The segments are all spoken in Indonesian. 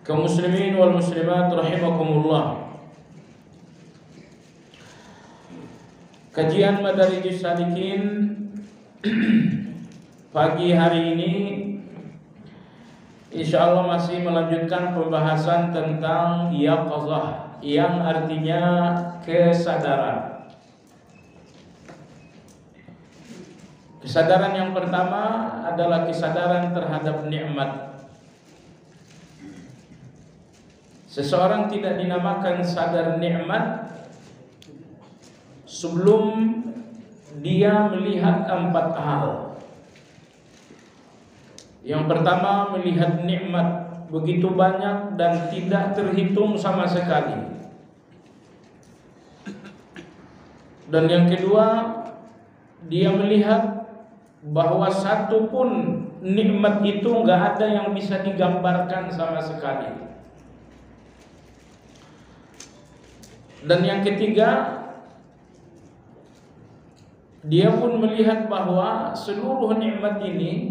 kaum muslimin wal muslimat rahimakumullah. Kajian Madarijus Salikin pagi hari ini insyaallah masih melanjutkan pembahasan tentang yaqazah, yang artinya kesadaran. Kesadaran yang pertama adalah kesadaran terhadap nikmat. Seseorang tidak dinamakan sadar nikmat sebelum dia melihat 4 hal. Yang pertama, melihat nikmat begitu banyak dan tidak terhitung sama sekali. Dan yang kedua, dia melihat bahwa satu pun nikmat itu enggak ada yang bisa digambarkan sama sekali. Dan yang ketiga, dia pun melihat bahwa seluruh nikmat ini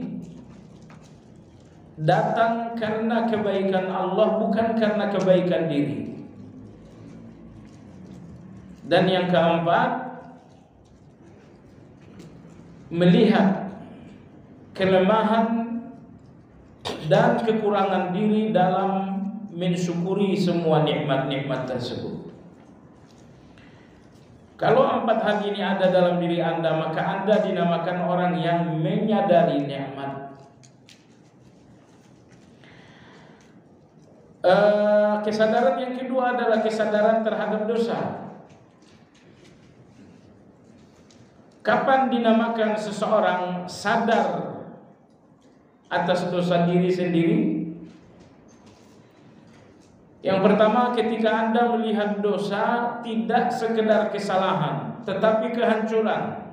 datang karena kebaikan Allah, bukan karena kebaikan diri. Dan yang keempat, melihat kelemahan dan kekurangan diri dalam mensyukuri semua nikmat-nikmat tersebut. Kalau 4 hal ini ada dalam diri Anda, maka Anda dinamakan orang yang menyadari nikmat. Kesadaran yang kedua adalah kesadaran terhadap dosa. Kapan dinamakan seseorang sadar atas dosa diri sendiri? Yang pertama, ketika Anda melihat dosa tidak sekedar kesalahan, tetapi kehancuran.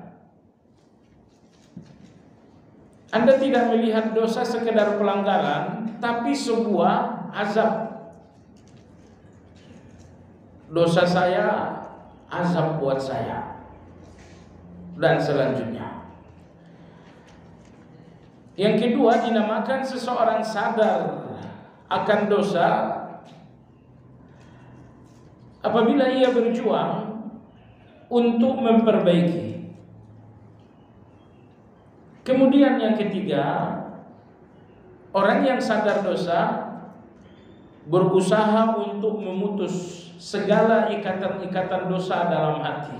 Anda tidak melihat dosa sekedar pelanggaran, tapi sebuah azab. Dosa saya, azab buat saya. Dan selanjutnya. Yang kedua, dinamakan seseorang sadar akan dosa apabila ia berjuang untuk memperbaiki. Kemudian yang ketiga, orang yang sadar dosa berusaha untuk memutus segala ikatan-ikatan dosa dalam hati.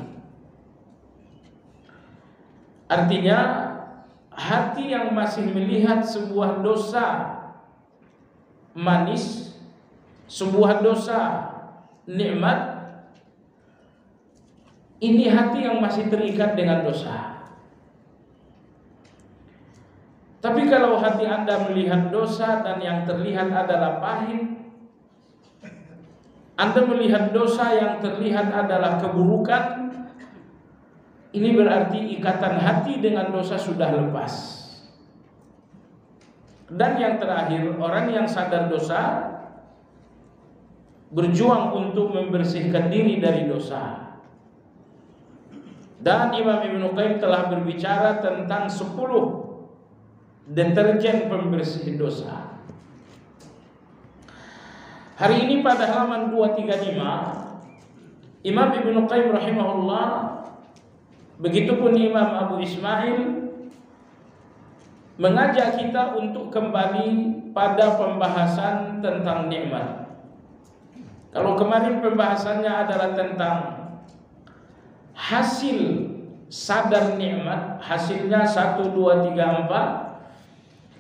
Artinya, hati yang masih melihat sebuah dosa manis, sebuah dosa nikmat, ini hati yang masih terikat dengan dosa. Tapi kalau hati Anda melihat dosa dan yang terlihat adalah pahit, Anda melihat dosa yang terlihat adalah keburukan, ini berarti ikatan hati dengan dosa sudah lepas. Dan yang terakhir, orang yang sadar dosa berjuang untuk membersihkan diri dari dosa. Dan Imam Ibnu Qayyim telah berbicara tentang 10 deterjen pembersih dosa. Hari ini pada halaman 235, Imam Ibnu Qayyim rahimahullah, begitupun Imam Abu Ismail, mengajak kita untuk kembali pada pembahasan tentang nikmat. Kalau kemarin pembahasannya adalah tentang hasil sadar nikmat, hasilnya 1, 2, 3, 4.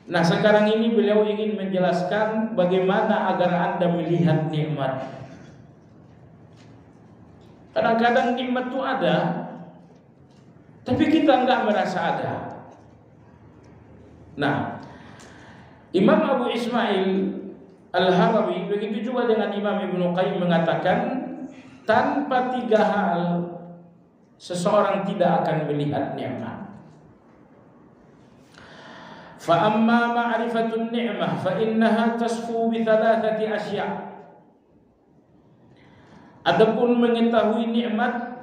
Nah, sekarang ini beliau ingin menjelaskan bagaimana agar Anda melihat nikmat. Kadang-kadang nikmat itu ada, tapi kita enggak merasa ada. Nah, Imam Abu Ismail Al-Harawi, begitu juga dengan Imam Ibnu Qayyim, mengatakan tanpa 3 hal seseorang tidak akan melihat nikmat. Fa amma ma'rifatun ni'mah fa innaha tasfu bi 3 asya'. Adapun mengetahui nikmat,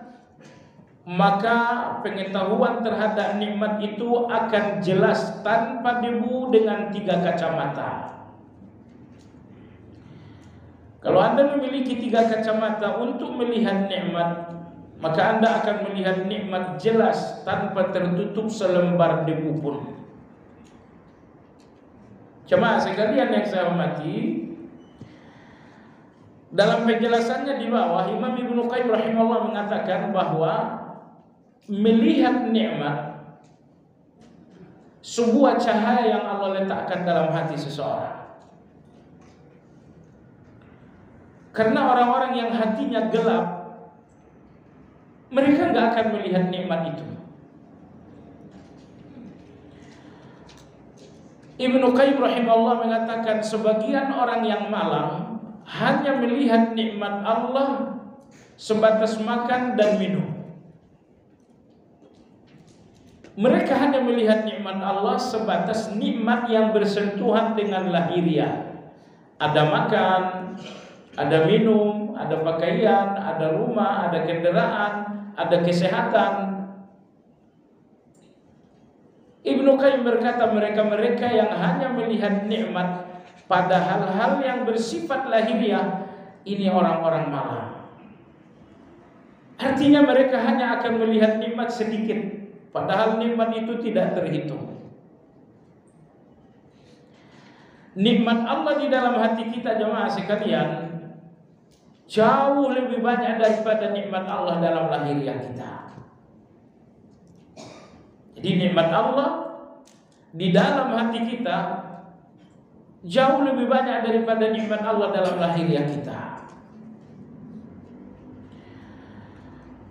maka pengetahuan terhadap nikmat itu akan jelas tanpa debu dengan 3 kacamata. Kalau Anda memiliki 3 kacamata untuk melihat nikmat, maka Anda akan melihat nikmat jelas tanpa tertutup selembar debu pun. Jemaah sekalian yang saya hormati, dalam penjelasannya di bawah, Imam Ibnu Qayyim rahimahullah mengatakan bahwa melihat nikmat sebuah cahaya yang Allah letakkan dalam hati seseorang. Karena orang-orang yang hatinya gelap, mereka nggak akan melihat nikmat itu. Ibnu Qayyim rahimahullah mengatakan sebagian orang yang malang hanya melihat nikmat Allah sebatas makan dan minum. Mereka hanya melihat nikmat Allah sebatas nikmat yang bersentuhan dengan lahiriah. Ada makan, ada minum, ada pakaian, ada rumah, ada kendaraan, ada kesehatan. Ibnu Qayyim berkata mereka-mereka yang hanya melihat nikmat pada hal-hal yang bersifat lahiriah, ini orang-orang malang. Artinya mereka hanya akan melihat nikmat sedikit, padahal nikmat itu tidak terhitung. Nikmat Allah di dalam hati kita jemaah sekalian jauh lebih banyak daripada nikmat Allah dalam lahiriah kita. Jadi nikmat Allah di dalam hati kita jauh lebih banyak daripada nikmat Allah dalam lahiriah kita.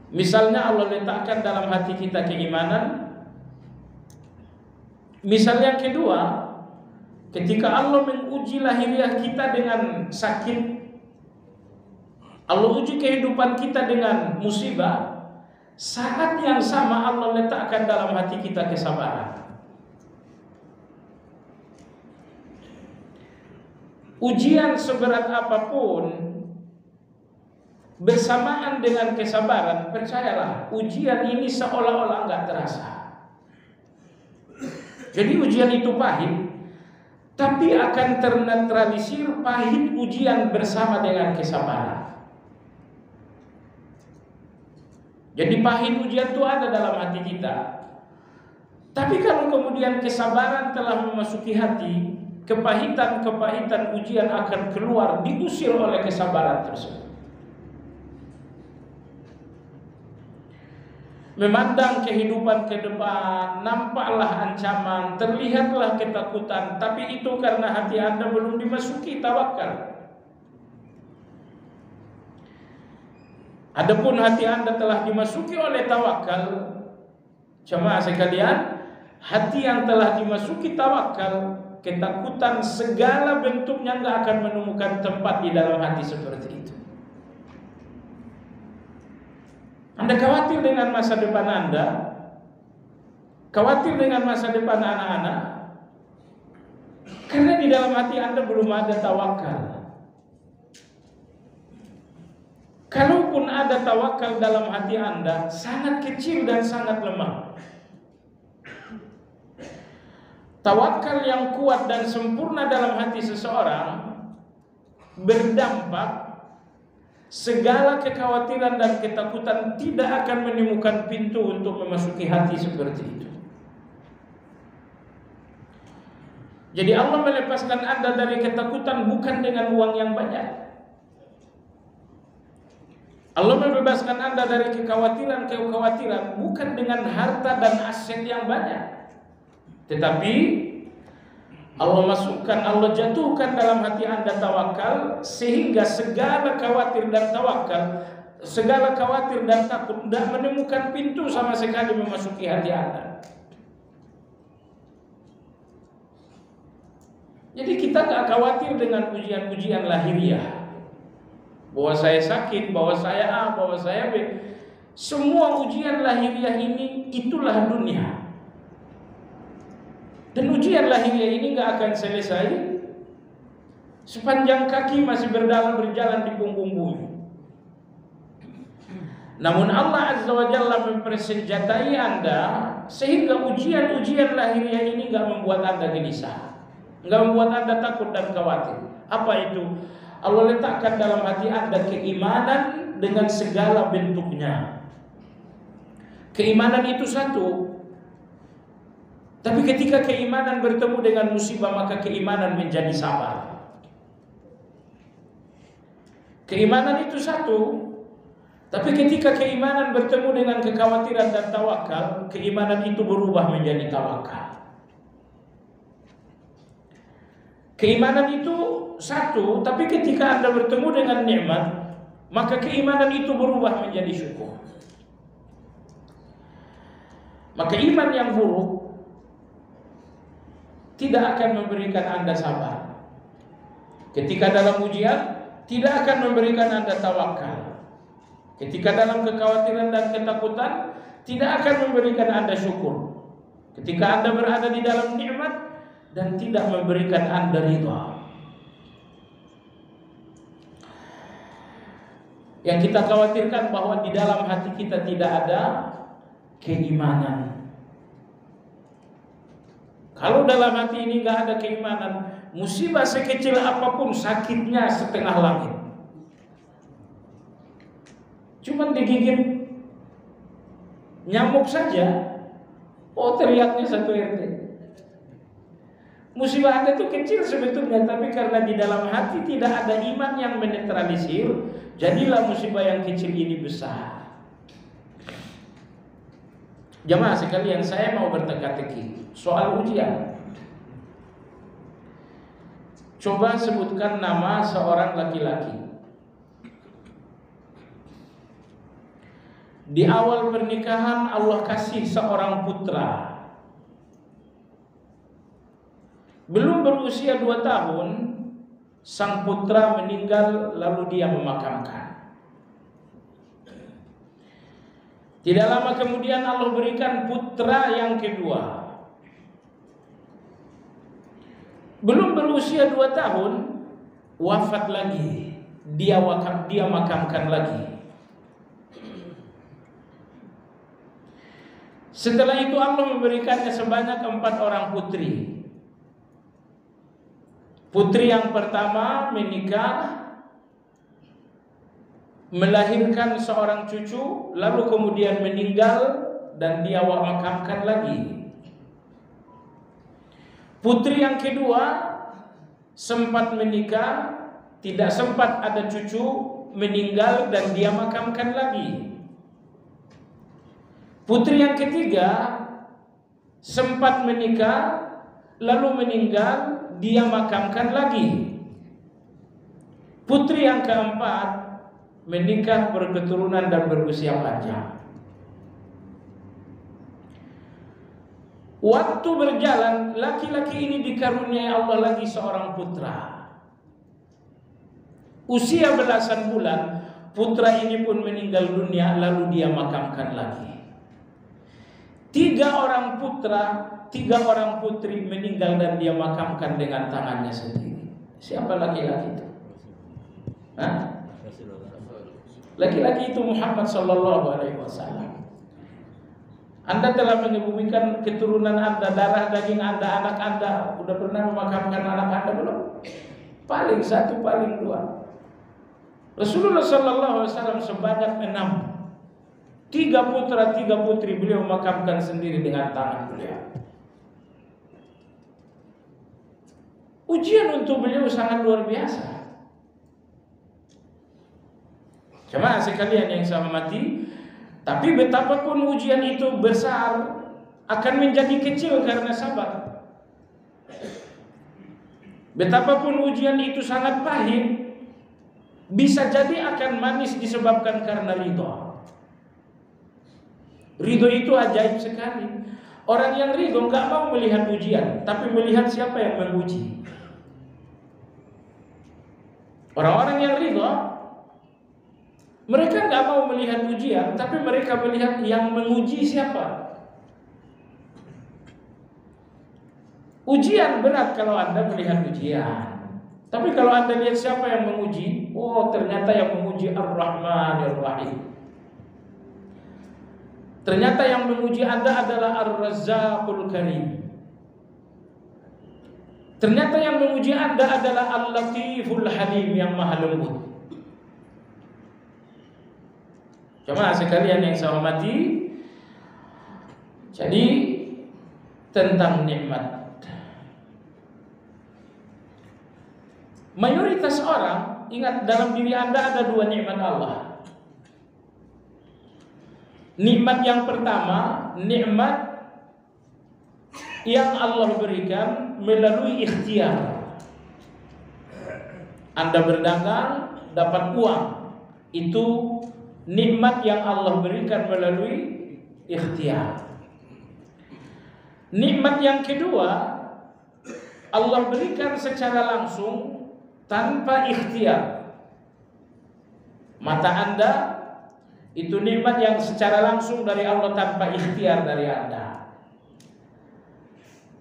Misalnya Allah letakkan dalam hati kita keimanan. Misal yang kedua, ketika Allah menguji lahiriah kita dengan sakit, Allah uji kehidupan kita dengan musibah, saat yang sama Allah letakkan dalam hati kita kesabaran. Ujian seberat apapun bersamaan dengan kesabaran, percayalah, ujian ini seolah-olah enggak terasa. Jadi ujian itu pahit, tapi akan ternetralisir pahit ujian bersama dengan kesabaran. Jadi pahit ujian itu ada dalam hati kita. Tapi kalau kemudian kesabaran telah memasuki hati, kepahitan-kepahitan ujian akan keluar, diusir oleh kesabaran tersebut. Memandang kehidupan ke depan, nampaklah ancaman, terlihatlah ketakutan, tapi itu karena hati Anda belum dimasuki tawakal. Adapun hati Anda telah dimasuki oleh tawakal, jemaah sekalian, hati yang telah dimasuki tawakal, ketakutan segala bentuknya enggak akan menemukan tempat di dalam hati seperti itu. Anda khawatir dengan masa depan Anda, khawatir dengan masa depan anak-anak, karena di dalam hati Anda belum ada tawakal. Kalaupun ada tawakal dalam hati Anda, sangat kecil dan sangat lemah. Tawakal yang kuat dan sempurna dalam hati seseorang berdampak segala kekhawatiran dan ketakutan tidak akan menemukan pintu untuk memasuki hati seperti itu. Jadi Allah melepaskan Anda dari ketakutan bukan dengan uang yang banyak. Allah membebaskan Anda dari kekhawatiran bukan dengan harta dan aset yang banyak. Tetapi Allah masukkan, Allah jatuhkan dalam hati Anda tawakal, sehingga segala khawatir dan tawakal, segala khawatir dan takut tidak menemukan pintu sama sekali memasuki hati Anda. Jadi kita gak khawatir dengan ujian-ujian lahiriah, bahwa saya sakit, bahwa saya A, bahwa saya B. Semua ujian lahiriah ini itulah dunia. Dan ujian lahiriah ini gak akan selesai sepanjang kaki masih berjalan di punggung bumi. Namun Allah Azza wa Jalla mempersenjatai Anda sehingga ujian-ujian lahiriah ini gak membuat Anda gelisah, gak membuat Anda takut dan khawatir. Apa itu? Allah letakkan dalam hati Anda keimanan dengan segala bentuknya. Keimanan itu satu, tapi ketika keimanan bertemu dengan musibah, maka keimanan menjadi sabar. Keimanan itu satu, tapi ketika keimanan bertemu dengan kekhawatiran dan tawakal, keimanan itu berubah menjadi tawakal. Keimanan itu satu, tapi ketika Anda bertemu dengan nikmat, maka keimanan itu berubah menjadi syukur. Maka iman yang buruk tidak akan memberikan Anda sabar. Ketika dalam ujian, tidak akan memberikan Anda tawakal. Ketika dalam kekhawatiran dan ketakutan, tidak akan memberikan Anda syukur. Ketika Anda berada di dalam nikmat, dan tidak memberikan Anda ridha. Yang kita khawatirkan bahwa di dalam hati kita tidak ada keimanan. Kalau dalam hati ini nggak ada keimanan, musibah sekecil apapun sakitnya setengah langit. Cuman digigit nyamuk saja, oh teriaknya satu RT. Musibah Anda itu kecil sebetulnya, tapi karena di dalam hati tidak ada iman yang menetralisir, jadilah musibah yang kecil ini besar. Jamaah sekalian, saya mau berteka-teki soal ujian. Coba sebutkan nama seorang laki-laki. Di awal pernikahan Allah kasih seorang putra. Belum berusia 2 tahun, sang putra meninggal lalu dia memakamkan. Tidak lama kemudian Allah berikan putra yang kedua. Belum berusia 2 tahun, wafat lagi. Dia makamkan lagi. Setelah itu Allah memberikannya sebanyak 4 orang putri. Putri yang pertama menikah, melahirkan seorang cucu, lalu kemudian meninggal dan dia makamkan lagi. Putri yang kedua sempat menikah, tidak sempat ada cucu, meninggal dan dia makamkan lagi. Putri yang ketiga sempat menikah, lalu meninggal, dia makamkan lagi. Putri yang keempat menikah, berketurunan dan berusia panjang. Waktu berjalan, laki-laki ini dikaruniai Allah lagi seorang putra. Usia belasan bulan, putra ini pun meninggal dunia, lalu dia makamkan lagi. 3 orang putra, 3 orang putri meninggal dan dia makamkan dengan tangannya sendiri. Siapa laki-laki itu? Hah? Laki-laki itu Muhammad sallallahu alaihi wasallam. Anda telah mengebumikan keturunan Anda, darah daging Anda, anak Anda. Sudah pernah memakamkan anak Anda belum? Paling 1, paling 2. Rasulullah sallallahu alaihi wasallam sebanyak 6. 3 putra, 3 putri beliau makamkan sendiri dengan tangan beliau. Ujian untuk beliau sangat luar biasa. Jemaah sekalian yang saya hormati, tapi betapapun ujian itu besar, akan menjadi kecil karena sabar. Betapapun ujian itu sangat pahit, bisa jadi akan manis disebabkan karena ridho. Ridho itu ajaib sekali. Orang yang ridho nggak mau melihat ujian, tapi melihat siapa yang menguji. Orang-orang yang ridho, mereka nggak mau melihat ujian, tapi mereka melihat yang menguji siapa. Ujian berat kalau Anda melihat ujian, tapi kalau Anda lihat siapa yang menguji, oh ternyata yang menguji Ar-Rahmanir Rahim. Ternyata yang menguji Anda adalah Ar-Razzaqul Karim. Ternyata yang memuji Anda adalah Al-Latiful Halim, yang maha lembut. Jemaah sekalian yang saya hormati, jadi tentang nikmat, mayoritas orang ingat dalam diri Anda ada dua nikmat Allah. Nikmat yang pertama, nikmat yang Allah berikan melalui ikhtiar. Anda berdagang, dapat uang, itu nikmat yang Allah berikan melalui ikhtiar. Nikmat yang kedua, Allah berikan secara langsung tanpa ikhtiar. Mata Anda itu nikmat yang secara langsung dari Allah tanpa ikhtiar dari Anda.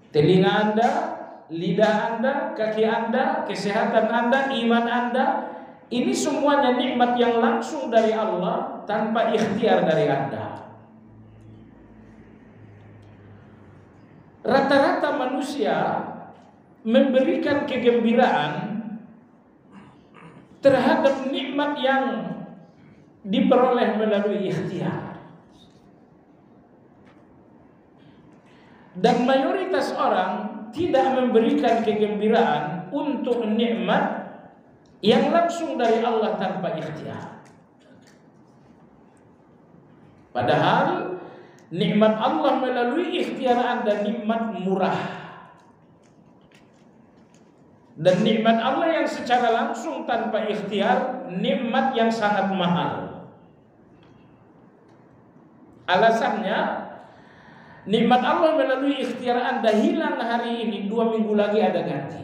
Telinga Anda, lidah Anda, kaki Anda, kesehatan Anda, iman Anda, ini semuanya nikmat yang langsung dari Allah tanpa ikhtiar dari Anda. Rata-rata manusia memberikan kegembiraan terhadap nikmat yang diperoleh melalui ikhtiar. Dan mayoritas orang tidak memberikan kegembiraan untuk nikmat yang langsung dari Allah tanpa ikhtiar. Padahal nikmat Allah melalui ikhtiar Anda nikmat murah. Dan nikmat Allah yang secara langsung tanpa ikhtiar nikmat yang sangat mahal. Alasannya, nikmat Allah melalui ikhtiar Anda hilang hari ini, 2 minggu lagi ada ganti.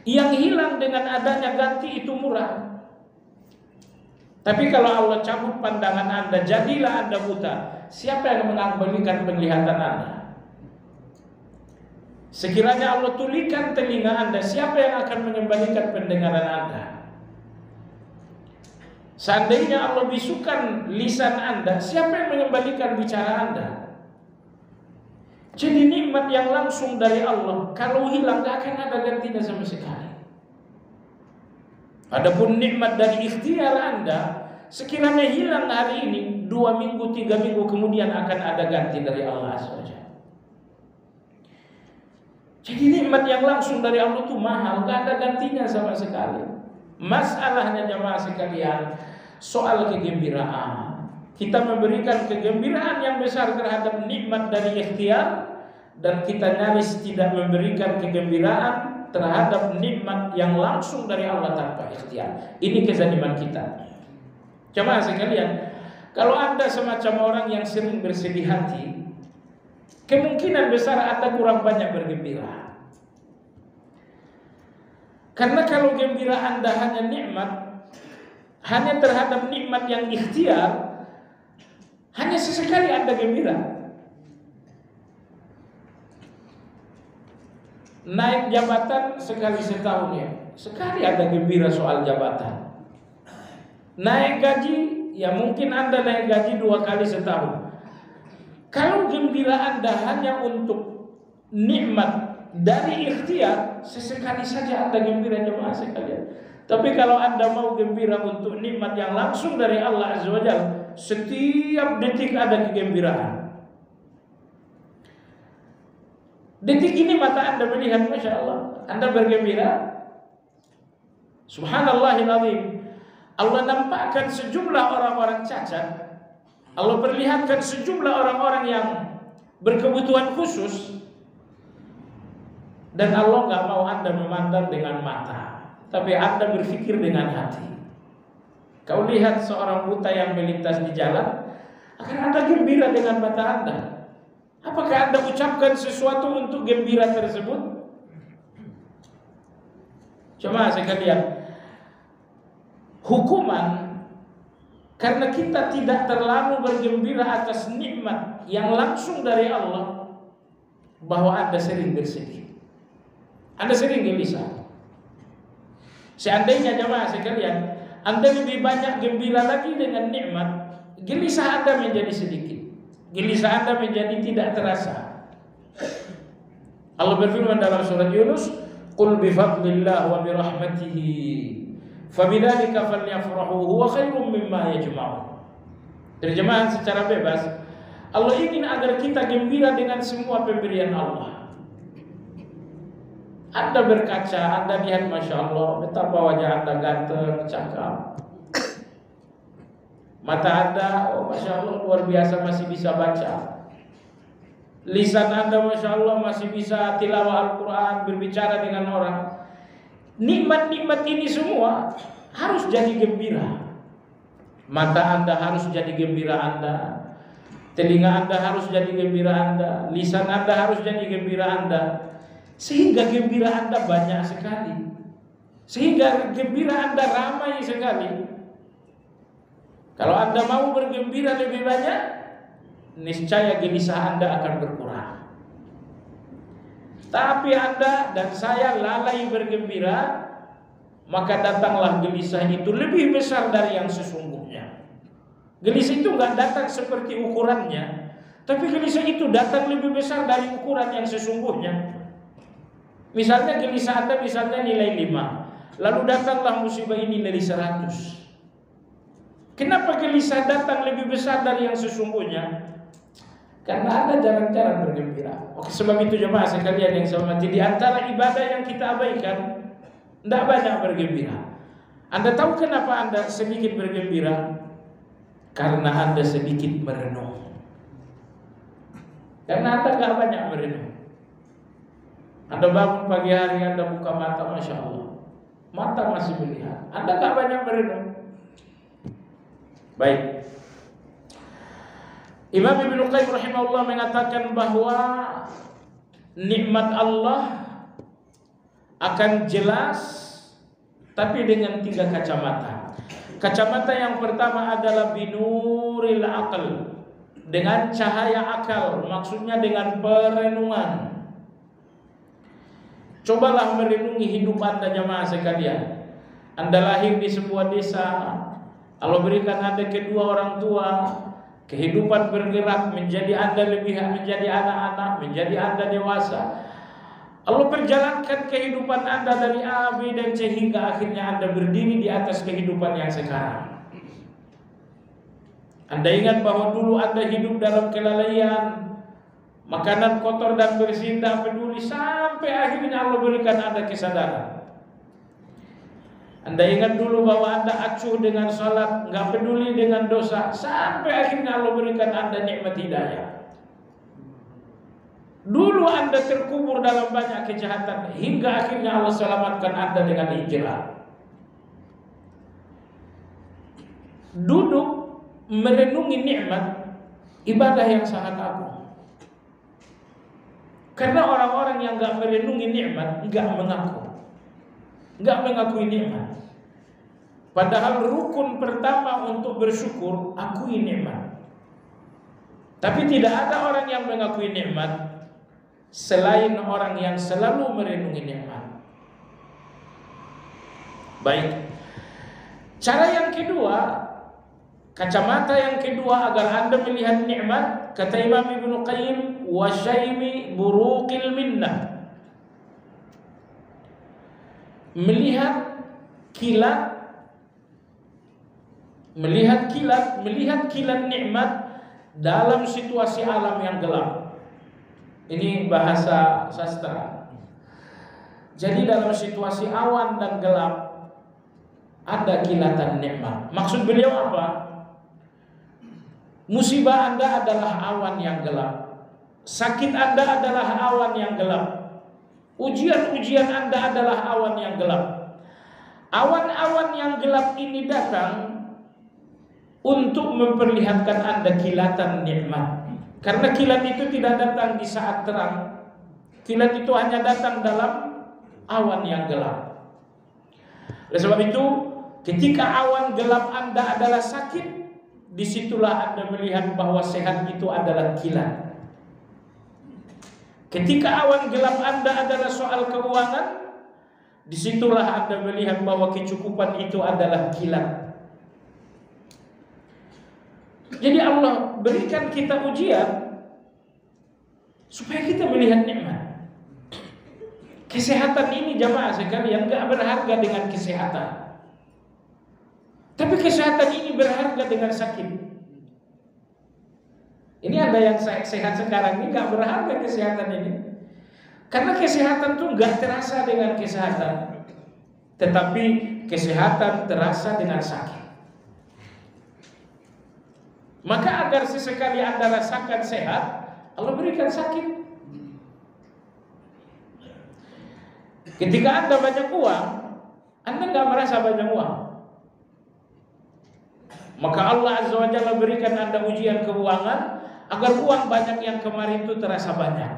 Yang hilang dengan adanya ganti itu murah. Tapi kalau Allah cabut pandangan Anda, jadilah Anda buta, siapa yang mengembalikan penglihatan Anda? Sekiranya Allah tulikan telinga Anda, siapa yang akan mengembalikan pendengaran Anda? Seandainya Allah bisukan lisan Anda, siapa yang mengembalikan bicara Anda? Jadi nikmat yang langsung dari Allah, kalau hilang gak akan ada gantinya sama sekali. Adapun nikmat dari ikhtiar Anda, sekiranya hilang hari ini, 2 minggu, 3 minggu kemudian akan ada ganti dari Allah SWT. Jadi nikmat yang langsung dari Allah itu mahal, gak ada gantinya sama sekali. Masalahnya jemaah sekalian, soal kegembiraan. Kita memberikan kegembiraan yang besar terhadap nikmat dari ikhtiar, dan kita nyaris tidak memberikan kegembiraan terhadap nikmat yang langsung dari Allah tanpa ikhtiar. Ini kezaliman kita. Jemaah sekalian, kalau Anda semacam orang yang sering bersedih hati, kemungkinan besar Anda kurang banyak bergembira. Karena kalau gembira Anda hanya nikmat, hanya terhadap nikmat yang ikhtiar, hanya sesekali Anda gembira. Naik jabatan sekali setahun ya, sekali Anda gembira soal jabatan. Naik gaji, ya mungkin Anda naik gaji 2 kali setahun. Kalau gembira Anda hanya untuk nikmat dari ikhtiar, sesekali saja Anda gembira jemaah sekalian. Tapi kalau Anda mau gembira untuk nikmat yang langsung dari Allah Azza wa Jalla, setiap detik ada kegembiraan. Detik ini mata Anda melihat, Masya Allah, Anda bergembira. Subhanallahil azim. Allah nampakkan sejumlah orang-orang cacat. Allah perlihatkan sejumlah orang-orang yang berkebutuhan khusus. Dan Allah gak mau Anda memandang dengan mata, tapi Anda berpikir dengan hati. Kau lihat seorang buta yang melintas di jalan, akan Anda gembira dengan mata Anda. Apakah Anda ucapkan sesuatu untuk gembira tersebut? Coba sekalian, hukuman karena kita tidak terlalu bergembira atas nikmat yang langsung dari Allah, bahwa Anda sering bersedih, Anda sering gelisah. Seandainya jemaah sekalian, Anda lebih banyak gembira lagi dengan nikmat, gelisah Anda menjadi sedikit, gelisah Anda menjadi tidak terasa. Allah berfirman dalam surat Yunus, "Qul bi fadlillah wa bi rahmatihi fabidzalika falyafrahu huwa khairum mimma yajma'un." Terjemahan secara bebas, Allah ingin agar kita gembira dengan semua pemberian Allah. Anda berkaca, Anda lihat, Masya Allah, betapa wajah Anda ganteng, cakap. Mata Anda, oh Masya Allah, luar biasa, masih bisa baca. Lisan Anda, Masya Allah, masih bisa tilawah Al-Quran, berbicara dengan orang. Nikmat-nikmat ini semua harus jadi gembira. Mata Anda harus jadi gembira Anda, telinga Anda harus jadi gembira Anda, lisan Anda harus jadi gembira Anda, sehingga gembira Anda banyak sekali, sehingga gembira Anda ramai sekali. Kalau Anda mau bergembira lebih banyak, niscaya gelisah Anda akan berkurang. Tapi Anda dan saya lalai bergembira, maka datanglah gelisah itu lebih besar dari yang sesungguhnya. Gelisah itu nggak datang seperti ukurannya, tapi gelisah itu datang lebih besar dari ukuran yang sesungguhnya. Misalnya gelisah Anda misalnya nilai 5, lalu datanglah musibah ini nilai 100. Kenapa gelisah datang lebih besar dari yang sesungguhnya? Karena Anda jarang-jarang bergembira. Oke, sebab itu jemaah sekalian yang saya hormati, di antara ibadah yang kita abaikan, tidak banyak bergembira. Anda tahu kenapa Anda sedikit bergembira? Karena Anda sedikit merenung. Karena Anda tidak banyak merenung. Anda bangun pagi hari, Anda buka mata, Masya Allah, mata masih melihat. Anda tidak banyak merenung. Baik. Imam Ibnu Qayyim rahimahullah mengatakan bahwa nikmat Allah akan jelas tapi dengan 3 kacamata. Kacamata yang pertama adalah binuril aql, dengan cahaya akal, maksudnya dengan perenungan. Cobalah merenungi hidup Anda jamaah sekalian. Anda lahir di sebuah desa, Allah berikan Anda kedua orang tua, kehidupan bergerak menjadi Anda lebih menjadi anak-anak, menjadi Anda dewasa. Allah perjalankan kehidupan Anda dari A, B, dan C hingga akhirnya Anda berdiri di atas kehidupan yang sekarang. Anda ingat bahwa dulu Anda hidup dalam kelalaian, makanan kotor dan bersih tidak peduli, sampai akhirnya Allah berikan Anda kesadaran. Anda ingat dulu bahwa Anda acuh dengan salat, nggak peduli dengan dosa, sampai akhirnya Allah berikan Anda nikmat hidayah. Dulu Anda terkubur dalam banyak kejahatan, hingga akhirnya Allah selamatkan Anda dengan hijrah. Duduk merenungi nikmat, ibadah yang sangat agung. Karena orang-orang yang nggak merenungi nikmat nggak mengakui nikmat. Padahal rukun pertama untuk bersyukur, akui nikmat. Tapi tidak ada orang yang mengakui nikmat selain orang yang selalu merenungi nikmat. Baik. Cara yang kedua, kacamata yang kedua agar Anda melihat nikmat, kata Imam Ibnu Qayyim, wa syaimi buruqil minnah. Melihat kilat nikmat dalam situasi alam yang gelap. Ini bahasa sastra. Jadi dalam situasi awan dan gelap ada kilatan nikmat. Maksud beliau apa? Musibah Anda adalah awan yang gelap, sakit Anda adalah awan yang gelap, ujian-ujian Anda adalah awan yang gelap. Awan-awan yang gelap ini datang untuk memperlihatkan Anda kilatan nikmat. Karena kilat itu tidak datang di saat terang. Kilat itu hanya datang dalam awan yang gelap. Oleh sebab itu, ketika awan gelap Anda adalah sakit, disitulah Anda melihat bahwa sehat itu adalah kilat. Ketika awan gelap Anda adalah soal keuangan, disitulah Anda melihat bahwa kecukupan itu adalah kilat. Jadi Allah berikan kita ujian supaya kita melihat nikmat. Kesehatan ini jamaah sekalian gak berharga dengan kesehatan, tapi kesehatan ini berharga dengan sakit. Ini ada yang sehat sekarang ini gak berharga kesehatan ini, karena kesehatan tuh gak terasa dengan kesehatan, tetapi kesehatan terasa dengan sakit. Maka agar sesekali Anda rasakan sehat, Allah berikan sakit. Ketika Anda banyak uang, Anda gak merasa banyak uang, maka Allah Azza wa Jalla berikan Anda ujian keuangan agar uang banyak yang kemarin itu terasa banyak.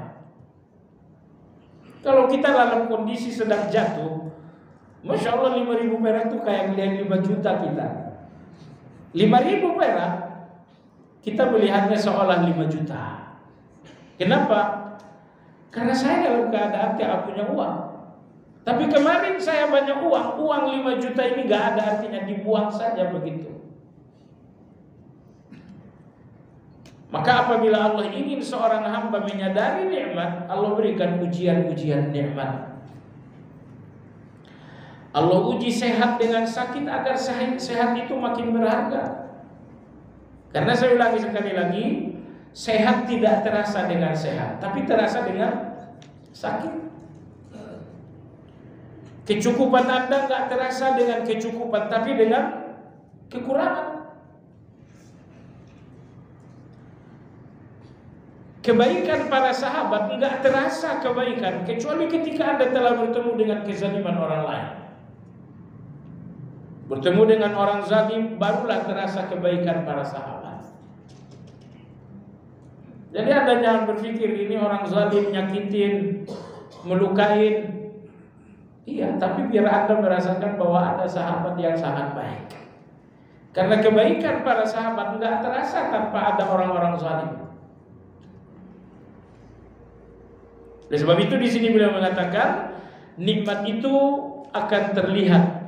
Kalau kita dalam kondisi sedang jatuh, Masya Allah 5.000 perak itu kayak melihat 5 juta kita. 5.000 perak kita melihatnya seolah 5 juta. Kenapa? Karena saya dalam keadaan tidak punya uang. Tapi kemarin saya banyak uang 5 juta ini gak ada artinya, dibuang saja begitu. Maka apabila Allah ingin seorang hamba menyadari nikmat, Allah berikan ujian-ujian nikmat. Allah uji sehat dengan sakit agar sehat itu makin berharga. Karena saya ulangi sekali lagi, sehat tidak terasa dengan sehat, tapi terasa dengan sakit. Kecukupan Anda gak terasa dengan kecukupan, tapi dengan kekurangan. Kebaikan para sahabat gak terasa kebaikan kecuali ketika Anda telah bertemu dengan kezaliman orang lain. Bertemu dengan orang zalim, barulah terasa kebaikan para sahabat. Jadi Anda jangan berpikir ini orang zalim, nyakitin, melukain. Iya, tapi biar Anda merasakan bahwa ada sahabat yang sangat baik. Karena kebaikan para sahabat enggak terasa tanpa ada orang-orang zalim. Oleh sebab itu di sini beliau mengatakan nikmat itu akan terlihat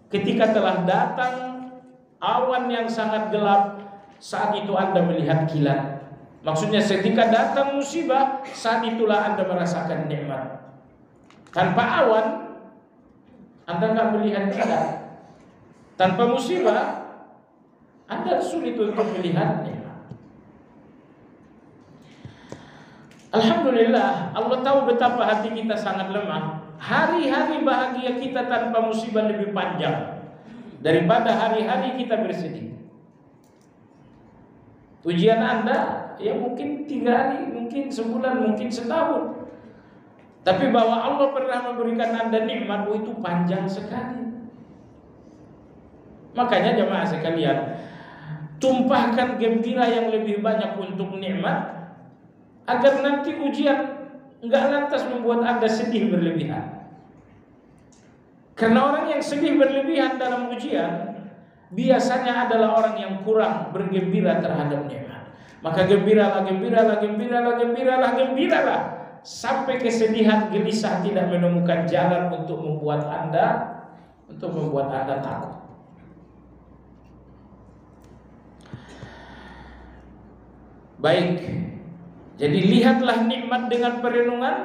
ketika telah datang awan yang sangat gelap, saat itu Anda melihat kilat. Maksudnya ketika datang musibah, saat itulah Anda merasakan nikmat. Tanpa awan Anda nggak melihat kilat. Tanpa musibah Anda sulit untuk melihatnya. Alhamdulillah, Allah tahu betapa hati kita sangat lemah. Hari-hari bahagia kita tanpa musibah lebih panjang daripada hari-hari kita bersedih. Ujian Anda ya mungkin 3 hari, mungkin sebulan, mungkin setahun. Tapi bahwa Allah pernah memberikan Anda nikmat, itu panjang sekali. Makanya jemaah sekalian, tumpahkan gembira yang lebih banyak untuk nikmat, agar nanti ujian enggak lantas membuat Anda sedih berlebihan. Karena orang yang sedih berlebihan dalam ujian biasanya adalah orang yang kurang bergembira terhadap nikmat. Maka gembiralah, gembiralah, gembiralah, gembiralah, gembiralah, sampai kesedihan, gelisah tidak menemukan jalan untuk membuat Anda takut. Baik, jadi lihatlah nikmat dengan perenungan,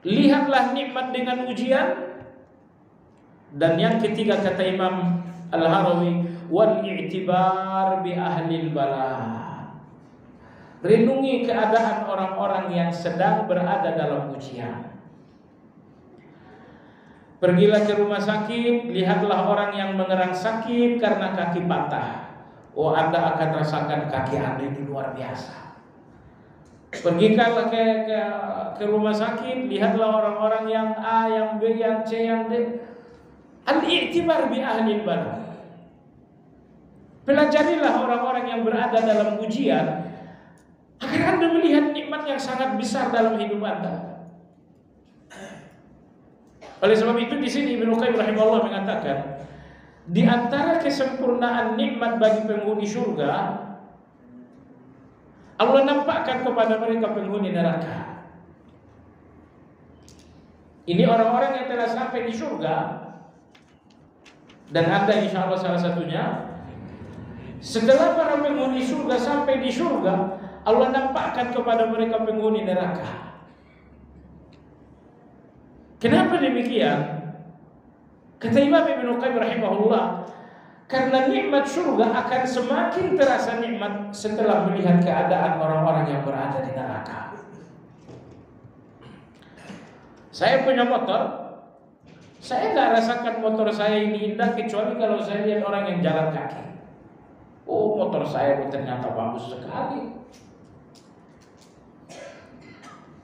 lihatlah nikmat dengan ujian. Dan yang ketiga kata Imam Al-Harawi, wal i'tibar bi ahlil bala. Renungi keadaan orang-orang yang sedang berada dalam ujian. Pergilah ke rumah sakit, lihatlah orang yang mengerang sakit karena kaki patah. Oh, Anda akan rasakan kaki Anda ini luar biasa. Pergilah ke rumah sakit, lihatlah orang-orang yang A, yang B, yang C, yang D. Al-i'tibar bi ahlil bala. Pelajarilah orang-orang yang berada dalam ujian agar Anda melihat nikmat yang sangat besar dalam hidup Anda. Oleh sebab itu di sini Ibnu Qayyim rahimahullah mengatakan, di antara kesempurnaan nikmat bagi penghuni surga, Allah nampakkan kepada mereka penghuni neraka. Ini orang-orang yang telah sampai di surga, dan Anda insya Allah salah satunya. Setelah para penghuni surga sampai di surga, Allah nampakkan kepada mereka penghuni neraka. Kenapa demikian? Kata Imam Ibnu Qayyim rahimahullah, karena nikmat surga akan semakin terasa nikmat setelah melihat keadaan orang-orang yang berada di neraka. Saya punya motor, saya nggak rasakan motor saya ini indah kecuali kalau saya lihat orang yang jalan kaki. Oh, motor saya ternyata bagus sekali.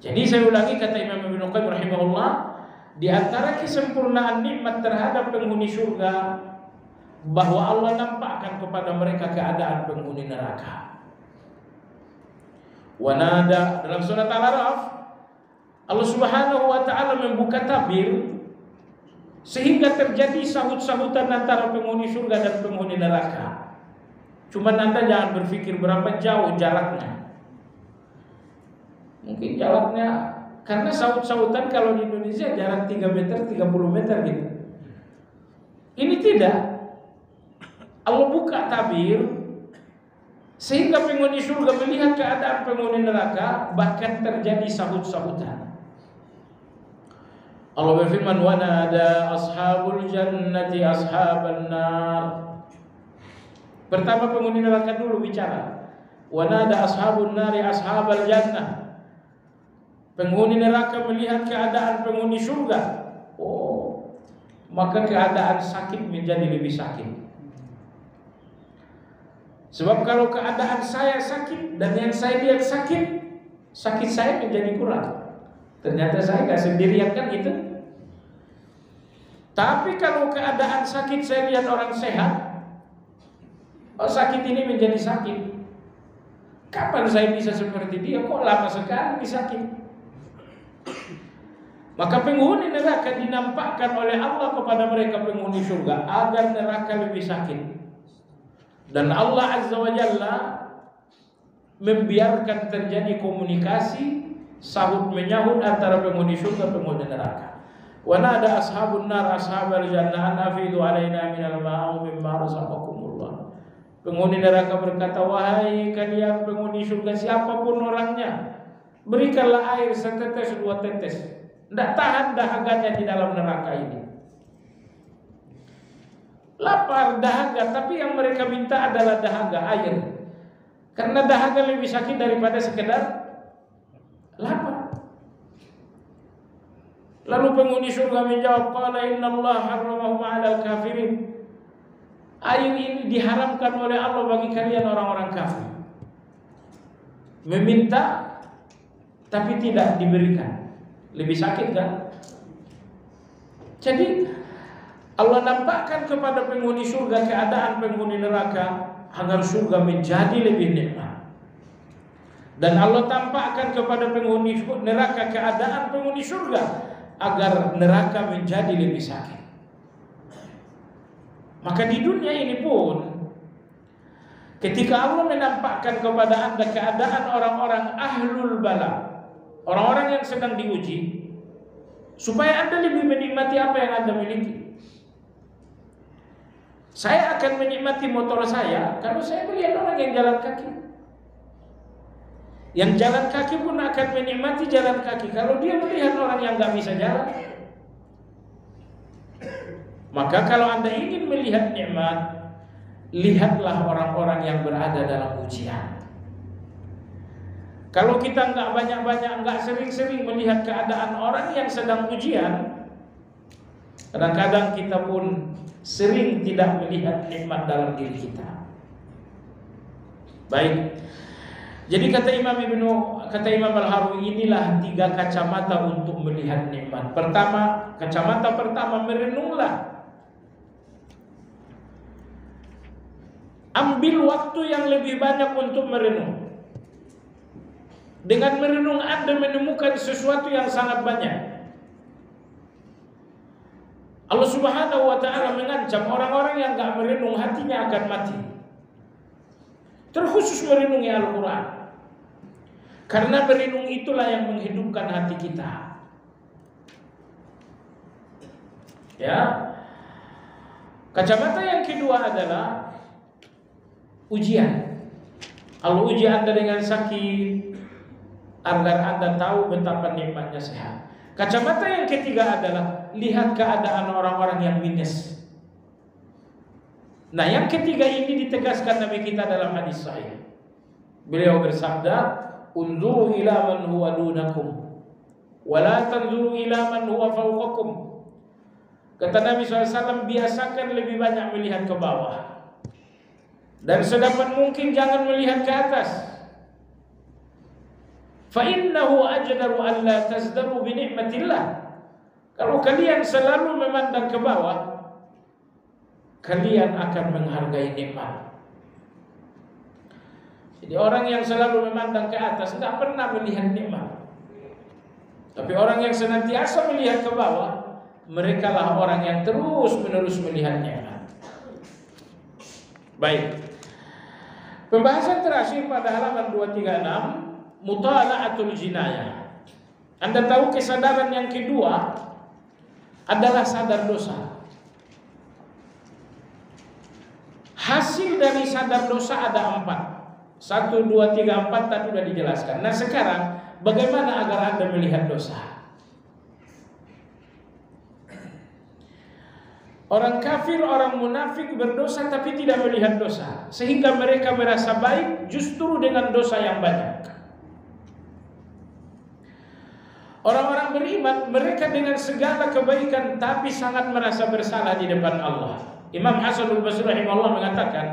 Jadi saya ulangi kata Imam Ibnu Qayyim rahimahullah, di antara kesempurnaan nikmat terhadap penghuni surga bahwa Allah nampakkan kepada mereka keadaan penghuni neraka. Wanada dalam surat Al-Araf, Allah Subhanahu wa taala membuka tabir sehingga terjadi sahut-sahutan antara penghuni surga dan penghuni neraka. Cuma Anda jangan berpikir berapa jauh jaraknya. Mungkin jaraknya, karena sahut-sahutan kalau di Indonesia jarak 3 meter, 30 meter gitu. Ini tidak. Allah buka tabir sehingga penghuni surga melihat keadaan penghuni neraka, bahkan terjadi sahut-sahutan. Allah berfirman, wa nada ashabul jannati ashaban nar. Pertama penghuni neraka dulu bicara. Wa nada ashabun nari ashabal jannah. Penghuni neraka melihat keadaan penghuni surga. Oh, maka keadaan sakit menjadi lebih sakit. Sebab kalau keadaan saya sakit dan yang saya lihat sakit, sakit saya menjadi kurang. Ternyata saya gak sendirian kan itu. Tapi kalau keadaan sakit saya lihat orang sehat, oh sakit ini menjadi sakit. Kapan saya bisa seperti dia? Kok lama sekali sakit? Maka penghuni neraka dinampakkan oleh Allah kepada mereka penghuni surga agar neraka lebih sakit. Dan Allah Azza wa Jalla membiarkan terjadi komunikasi sahut menyahut antara penghuni surga dan penghuni neraka. Wa nada ashabun nar ashabal jannah an afidu alaina minal ma'i mimma razaqakumullah. Penghuni neraka berkata, wahai kalian penghuni surga siapapun orangnya, berikanlah air setetes 2 tetes. Tidak tahan dahaganya di dalam neraka ini. Lapar, dahaga, tapi yang mereka minta adalah dahaga, air. Karena dahaga lebih sakit daripada sekedar lapar. Lalu penghuni surga menjawab, qala innallaha harramahu 'alal kafirin. Air ini diharamkan oleh Allah bagi kalian orang-orang kafir. Meminta tapi tidak diberikan. Lebih sakit kan? Jadi Allah nampakkan kepada penghuni surga keadaan penghuni neraka agar surga menjadi lebih nikmat. Dan Allah tampakkan kepada penghuni neraka keadaan penghuni surga agar neraka menjadi lebih sakit. Maka di dunia ini pun ketika Allah menampakkan kepada Anda keadaan orang-orang ahlul bala, orang-orang yang sedang diuji, supaya Anda lebih menikmati apa yang Anda miliki. Saya akan menikmati motor saya kalau saya melihat orang yang jalan kaki. Yang jalan kaki pun akan menikmati jalan kaki kalau dia melihat orang yang gak bisa jalan. Maka kalau Anda ingin melihat nikmat, lihatlah orang-orang yang berada dalam ujian. Kalau kita nggak banyak-banyak, nggak sering-sering melihat keadaan orang yang sedang ujian, kadang-kadang kita pun sering tidak melihat nikmat dalam diri kita. Baik. Jadi kata Imam Al-Harwi, inilah 3 kacamata untuk melihat nikmat. Pertama, kacamata pertama, merenunglah. Ambil waktu yang lebih banyak untuk merenung. Dengan merenung Anda menemukan sesuatu yang sangat banyak. Allah Subhanahu wa ta'ala mengancam orang-orang yang gak merenung hatinya akan mati. Terkhusus merenungi Al-Quran. Karena merenung itulah yang menghidupkan hati kita. Ya. Kacamata yang kedua adalah ujian. Allah uji Anda dengan sakit agar Anda tahu betapa nikmatnya sehat. Kacamata yang ketiga adalah lihat keadaan orang-orang yang minus. Nah, yang ketiga ini ditegaskan Nabi kita dalam hadis sahih. Beliau bersabda, "Unzuru ila man huwa dunakum, wa la tanzuru ila man huwa fawqakum." Kata Nabi SAW, biasakan lebih banyak melihat ke bawah, dan sedapat mungkin jangan melihat ke atas. Fa innahu ajdaru an la tazdaru bi ni'matillah. Kalau kalian selalu memandang ke bawah, kalian akan menghargai nikmat. Jadi orang yang selalu memandang ke atas tidak pernah melihat nikmat. Tapi orang yang senantiasa melihat ke bawah, mereka lah orang yang terus-menerus melihat nikmat. Baik. Pembahasan terakhir pada halaman 236, mutala'atul jinayah. Anda tahu kesadaran yang kedua adalah sadar dosa. Hasil dari sadar dosa ada 4. 1, 2, 3, 4 tadi sudah dijelaskan. Nah sekarang bagaimana agar Anda melihat dosa? Orang kafir, orang munafik berdosa tapi tidak melihat dosa, sehingga mereka merasa baik justru dengan dosa yang banyak. Orang-orang beriman, mereka dengan segala kebaikan tapi sangat merasa bersalah di depan Allah. Imam Hasanul Basri rahimahullah mengatakan,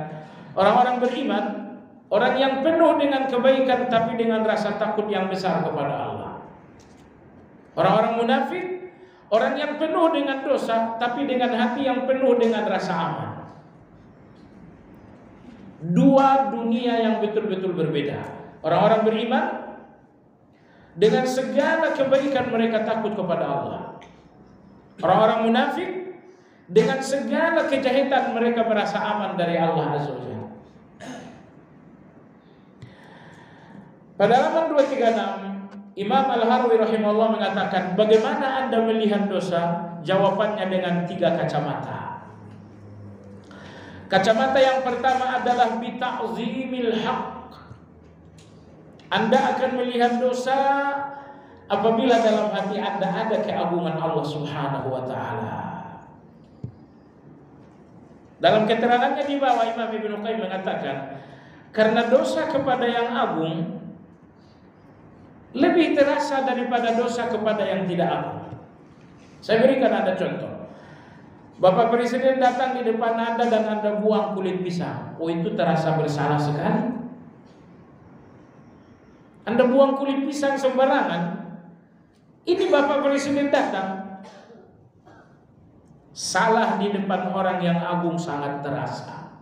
orang-orang beriman, orang yang penuh dengan kebaikan tapi dengan rasa takut yang besar kepada Allah. Orang-orang munafik, orang yang penuh dengan dosa tapi dengan hati yang penuh dengan rasa aman. Dua dunia yang betul-betul berbeda. Orang-orang beriman, dengan segala kebaikan mereka takut kepada Allah. Orang-orang munafik, dengan segala kejahatan mereka merasa aman dari Allah Azza wa Jalla. Pada halaman 236, Imam Al-Harwi rahimahullah mengatakan, bagaimana Anda melihat dosa? Jawabannya dengan 3 kacamata. Kacamata yang pertama adalah bita'zimil haqq. Anda akan melihat dosa apabila dalam hati Anda ada keagungan Allah Subhanahu wa taala. Dalam keterangannya di bawah, Imam Ibnu Qayyim mengatakan, karena dosa kepada yang agung lebih terasa daripada dosa kepada yang tidak agung. Saya berikan Anda contoh. Bapak Presiden datang di depan Anda dan Anda buang kulit pisang. Oh, itu terasa bersalah sekali. Anda buang kulit pisang sembarangan. Ini Bapak Presiden datang. Salah di depan orang yang agung sangat terasa.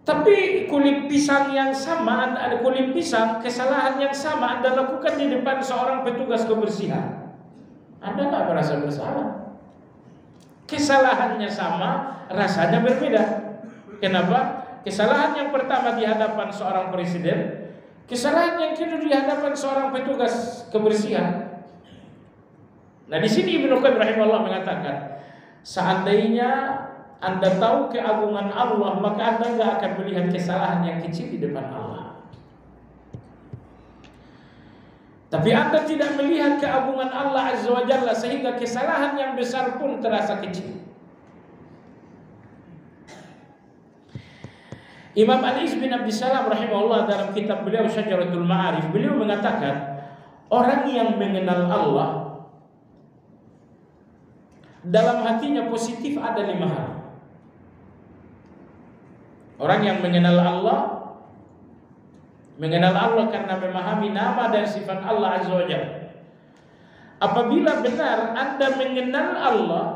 Tapi kulit pisang yang sama, ada kulit pisang, kesalahan yang sama Anda lakukan di depan seorang petugas kebersihan, Anda nggak merasa bersalah. Kesalahannya sama, rasanya berbeda. Kenapa? Kesalahan yang pertama di hadapan seorang presiden, kesalahan yang kedua di hadapan seorang petugas kebersihan. Nah di sini Ibnu Qayyim rahimahullah mengatakan, seandainya Anda tahu keagungan Allah, maka Anda tidak akan melihat kesalahan yang kecil di depan Allah. Tapi Anda tidak melihat keagungan Allah Azza wa Jalla, sehingga kesalahan yang besar pun terasa kecil. Imam Ali bin Abdissalam rahimahullah dalam kitab beliau Syajaratul Ma'arif, beliau mengatakan, orang yang mengenal Allah dalam hatinya positif ada 5 hal. Orang yang mengenal Allah karena memahami nama dan sifat Allah Azza wa Jalla. Apabila benar Anda mengenal Allah,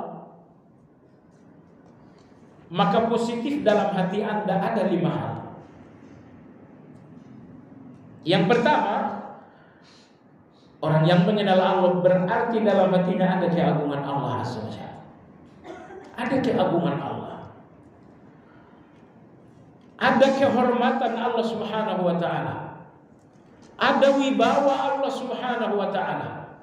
maka positif dalam hati Anda ada 5 hal. Yang pertama, orang yang mengenal Allah berarti dalam hatinya ada keagungan Allah Azza wa Jalla. Ada keagungan Allah. Ada kehormatan Allah Subhanahu wa taala. Ada wibawa Allah Subhanahu wa taala.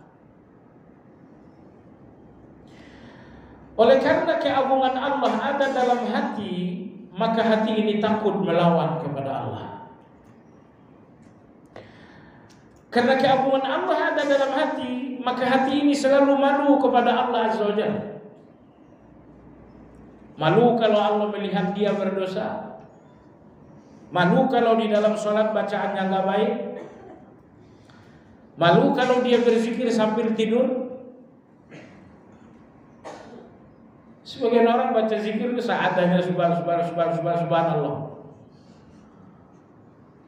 Oleh karena keagungan Allah ada dalam hati, maka hati ini takut melawan kepada Allah. Karena keagungan Allah ada dalam hati, maka hati ini selalu malu kepada Allah Azza wa Jalla. Malu kalau Allah melihat dia berdosa. Malu kalau di dalam sholat bacaannya nggak baik. Malu kalau dia berzikir sambil tidur. Sebagian orang baca zikir itu seadanya subhanallah.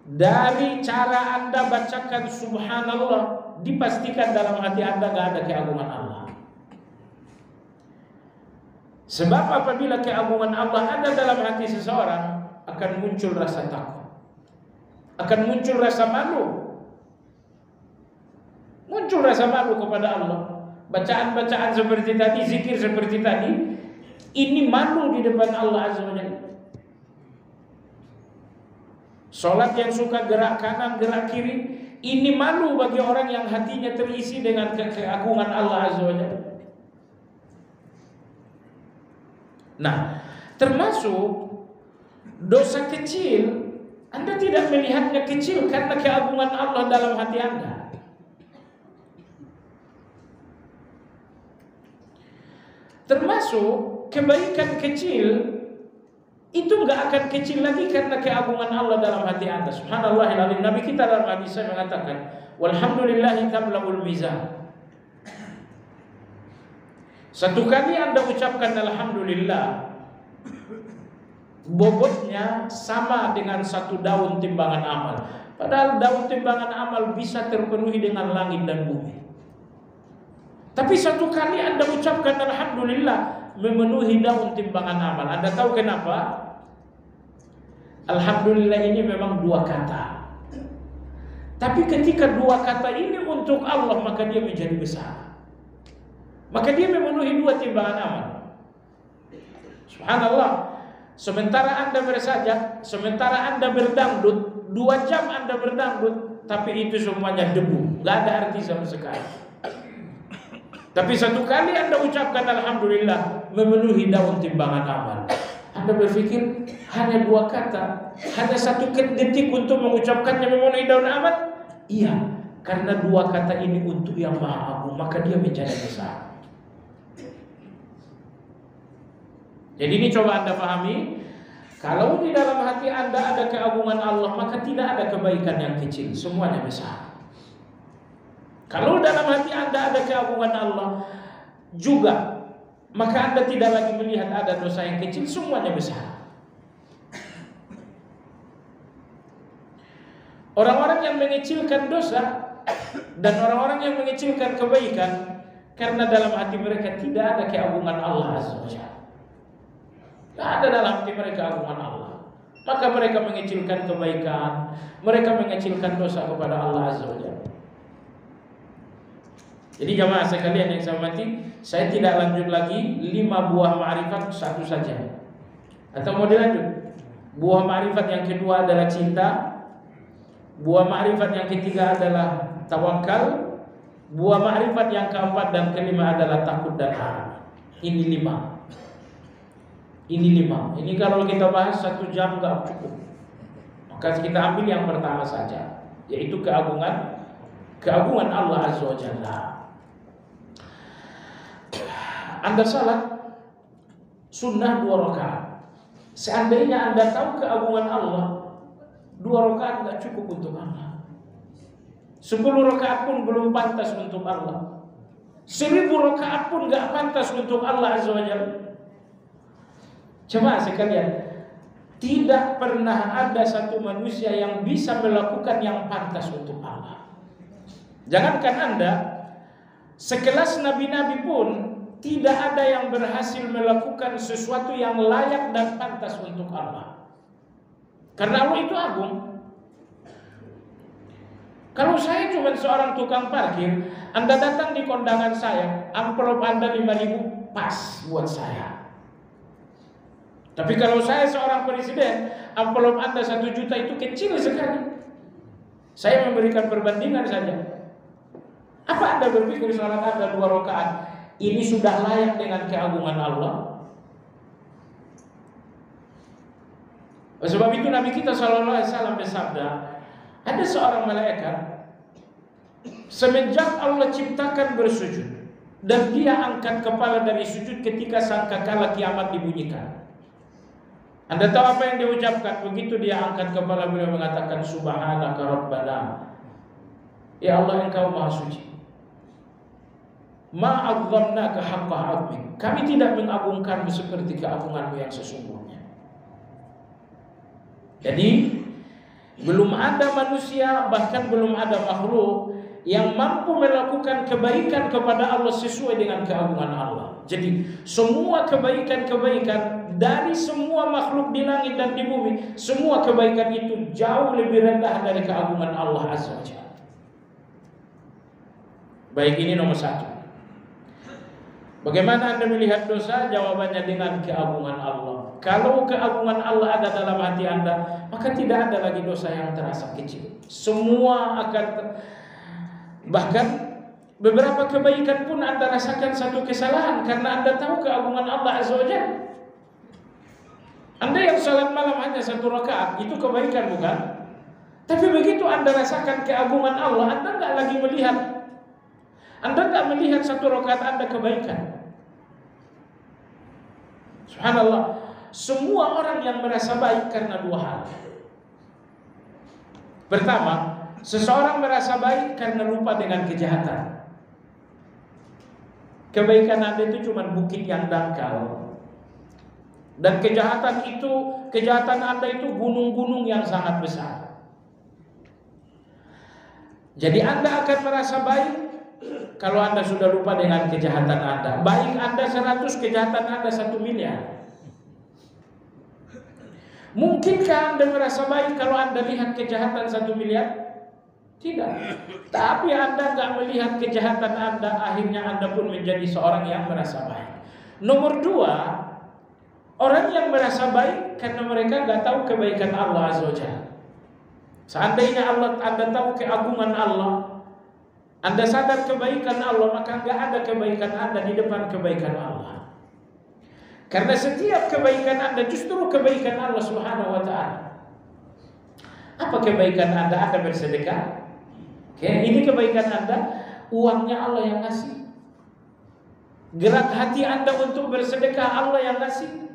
Dari cara Anda bacakan subhanallah, dipastikan dalam hati Anda gak ada keagungan Allah. Sebab apabila keagungan Allah ada dalam hati seseorang, akan muncul rasa takut, akan muncul rasa malu, muncul rasa malu kepada Allah. Bacaan-bacaan seperti tadi, zikir seperti tadi, ini malu di depan Allah Azza wa Jalla. Salat yang suka gerak kanan, gerak kiri, ini malu bagi orang yang hatinya terisi dengan keagungan Allah Azza wa Jalla. Nah, termasuk dosa kecil, Anda tidak melihatnya kecil karena keagungan Allah dalam hati Anda. Termasuk kebaikan kecil itu enggak akan kecil lagi karena keagungan Allah dalam hati Anda. Subhanallahil azim. Nabi kita dalam hadis mengatakan, walhamdulillahi tamla'ul mizan. Satu kali Anda ucapkan alhamdulillah, bobotnya sama dengan satu daun timbangan amal. Padahal daun timbangan amal bisa terpenuhi dengan langit dan bumi. Tapi satu kali Anda ucapkan alhamdulillah, memenuhi daun timbangan amal. Anda tahu kenapa? Alhamdulillah ini memang dua kata. Tapi ketika dua kata ini untuk Allah, maka dia menjadi besar. Maka dia memenuhi dua timbangan amal. Subhanallah. Sementara Anda bersajak, sementara Anda berdangdut, 2 jam Anda berdangdut, tapi itu semuanya debu, gak ada arti sama sekali. Tapi satu kali Anda ucapkan alhamdulillah, memenuhi daun timbangan amal. Anda berpikir hanya 2 kata, hanya 1 detik untuk mengucapkannya memenuhi daun amal? Iya, karena 2 kata ini untuk yang maha agung, maka dia menjadi besar. Jadi ini coba Anda pahami, kalau di dalam hati Anda ada keagungan Allah, maka tidak ada kebaikan yang kecil, semuanya besar. Kalau dalam hati Anda ada keagungan Allah juga, maka Anda tidak lagi melihat ada dosa yang kecil, semuanya besar. Orang-orang yang mengecilkan dosa dan orang-orang yang mengecilkan kebaikan, karena dalam hati mereka tidak ada keagungan Allah Azza wa Jalla. Tidak ada dalam hati mereka keagungan Allah, maka mereka mengecilkan kebaikan, mereka mengecilkan dosa kepada Allah Azza wa Jalla. Jadi jamaah sekalian yang saya hormati, saya tidak lanjut lagi 5 buah ma'rifat, 1 saja. Atau mau dilanjut? Buah ma'rifat yang kedua adalah cinta. Buah ma'rifat yang ketiga adalah tawakal. Buah ma'rifat yang keempat dan kelima adalah takut dan harap. Ini 5. Ini 5. Ini kalau kita bahas 1 jam gak cukup. Maka kita ambil yang pertama saja, yaitu keagungan Allah Azza wa Jalla. Anda salat sunnah 2 rakaat. Seandainya Anda tahu keagungan Allah, 2 rakaat tidak cukup untuk Allah. 10 rakaat pun belum pantas untuk Allah. 1000 rakaat pun tidak pantas untuk Allah Azza wa Jalla. Jemaah sekalian, tidak pernah ada satu manusia yang bisa melakukan yang pantas untuk Allah. Jangankan Anda, sekelas nabi-nabi pun tidak ada yang berhasil melakukan sesuatu yang layak dan pantas untuk Allah. Karena Allah itu agung. Kalau saya cuma seorang tukang parkir, Anda datang di kondangan saya, amplop Anda 5.000 pas buat saya. Tapi kalau saya seorang presiden, amplop Anda 1 juta itu kecil sekali. Saya memberikan perbandingan saja. Apa Anda berpikir salat Anda 2 rakaat ini sudah layak dengan keagungan Allah? Sebab itu Nabi kita SAW bersabda, ada seorang malaikat semenjak Allah ciptakan bersujud, dan dia angkat kepala dari sujud ketika sangkakala kiamat dibunyikan. Anda tahu apa yang dia ucapkan? Begitu dia angkat kepala, beliau mengatakan, Subhanaka Rabbana, ya Allah, Engkau Maha Suci. Ma'azzamnaka haqqa 'azmik, kami tidak mengagungkanmu seperti keagunganmu yang sesungguhnya. Jadi belum ada manusia, bahkan belum ada makhluk yang mampu melakukan kebaikan kepada Allah sesuai dengan keagungan Allah. Jadi semua kebaikan-kebaikan dari semua makhluk di langit dan di bumi, semua kebaikan itu jauh lebih rendah dari keagungan Allah Azza wa Jalla. Baik, ini nomor satu. Bagaimana Anda melihat dosa? Jawabannya dengan keagungan Allah. Kalau keagungan Allah ada dalam hati Anda, maka tidak ada lagi dosa yang terasa kecil. Semua akan bahkan beberapa kebaikan pun Anda rasakan satu kesalahan karena Anda tahu keagungan Allah Azza wa Jalla. Anda yang salat malam hanya 1 rakaat, itu kebaikan bukan? Tapi begitu Anda rasakan keagungan Allah, Anda enggak lagi melihat, Anda enggak melihat 1 rakaat Anda kebaikan. Subhanallah, semua orang yang merasa baik karena 2 hal. Pertama, seseorang merasa baik karena lupa dengan kejahatan. Kebaikan Anda itu cuma bukit yang dangkal, dan kejahatan Anda itu gunung-gunung yang sangat besar. Jadi Anda akan merasa baik kalau Anda sudah lupa dengan kejahatan Anda. Baik Anda 100, kejahatan Anda 1 miliar. Mungkinkah Anda merasa baik kalau Anda lihat kejahatan 1 miliar? Tidak. Tapi Anda nggak melihat kejahatan Anda, akhirnya Anda pun menjadi seorang yang merasa baik. Nomor 2, orang yang merasa baik karena mereka nggak tahu kebaikan Allah Azza wa Jalla. Seandainya Anda tahu keagungan Allah, Anda sadar kebaikan Allah, maka nggak ada kebaikan Anda di depan kebaikan Allah. Karena setiap kebaikan Anda justru kebaikan Allah Subhanahu wa Ta'ala. Apa kebaikan Anda? Anda bersedekah. Ini kebaikan Anda, uangnya Allah yang ngasih. Gerak hati Anda untuk bersedekah, Allah yang ngasih.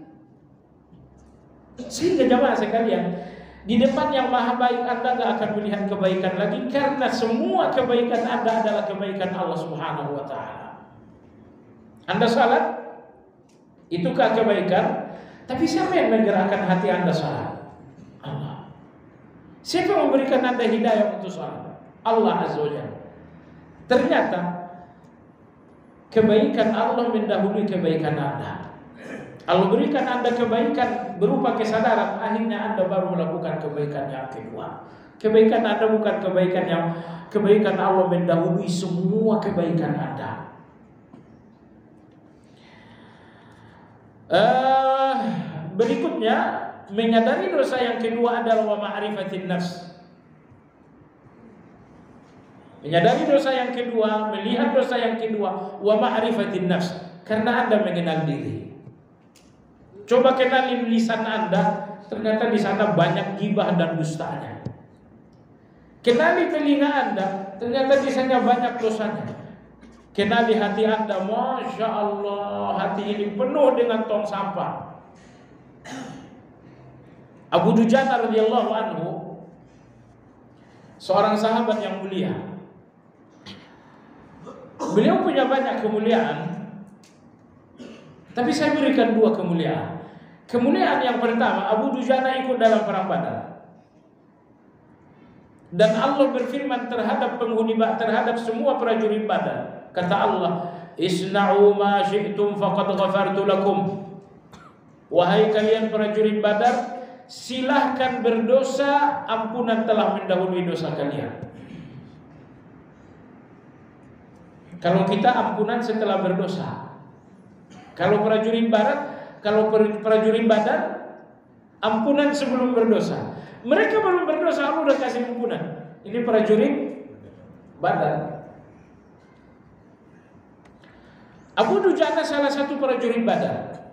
Sehingga jamaah sekalian, di depan yang maha baik Anda gak akan melihat kebaikan lagi, karena semua kebaikan Anda adalah kebaikan Allah Subhanahu wa Ta'ala. Anda salat, itukah kebaikan? Tapi siapa yang menggerakkan hati Anda salat? Allah. Siapa yang memberikan Anda hidayah untuk salat? Allah Azza wa Jalla. Ternyata kebaikan Allah mendahului kebaikan Anda. Allah berikan Anda kebaikan berupa kesadaran, akhirnya Anda baru melakukan kebaikan yang kedua. Kebaikan Anda bukan kebaikan Allah mendahului semua kebaikan Anda. Berikutnya, menyadari dosa yang kedua adalah wa ma'rifatin nafs. Menyadari dosa yang kedua, melihat dosa yang kedua, wa ma'rifatin nafs, karena Anda mengenal diri. Coba kenali lisan Anda, ternyata di sana banyak gibah dan dustanya. Kenali telinga Anda, ternyata di sana banyak dosanya. Kenali hati Anda, Masya Allah, hati ini penuh dengan tong sampah. Abu Dujana radhiyallahu anhu, seorang sahabat yang mulia. Beliau punya banyak kemuliaan, tapi saya berikan 2 kemuliaan. Kemuliaan yang pertama, Abu Dujana ikut dalam perang Badar. Dan Allah berfirman terhadap terhadap semua prajurit Badar. Kata Allah, "Isna'u ma syi'tum faqad ghafartu lakum." Wahai kalian prajurit Badar, silahkan berdosa, ampunan telah mendahului dosa kalian. Kalau kita ampunan setelah berdosa. Kalau prajurit prajurit Badar, ampunan sebelum berdosa. Mereka belum berdosa, Allah udah kasih ampunan. Ini prajurit Badar. Abu Dujana salah satu prajurit Badar.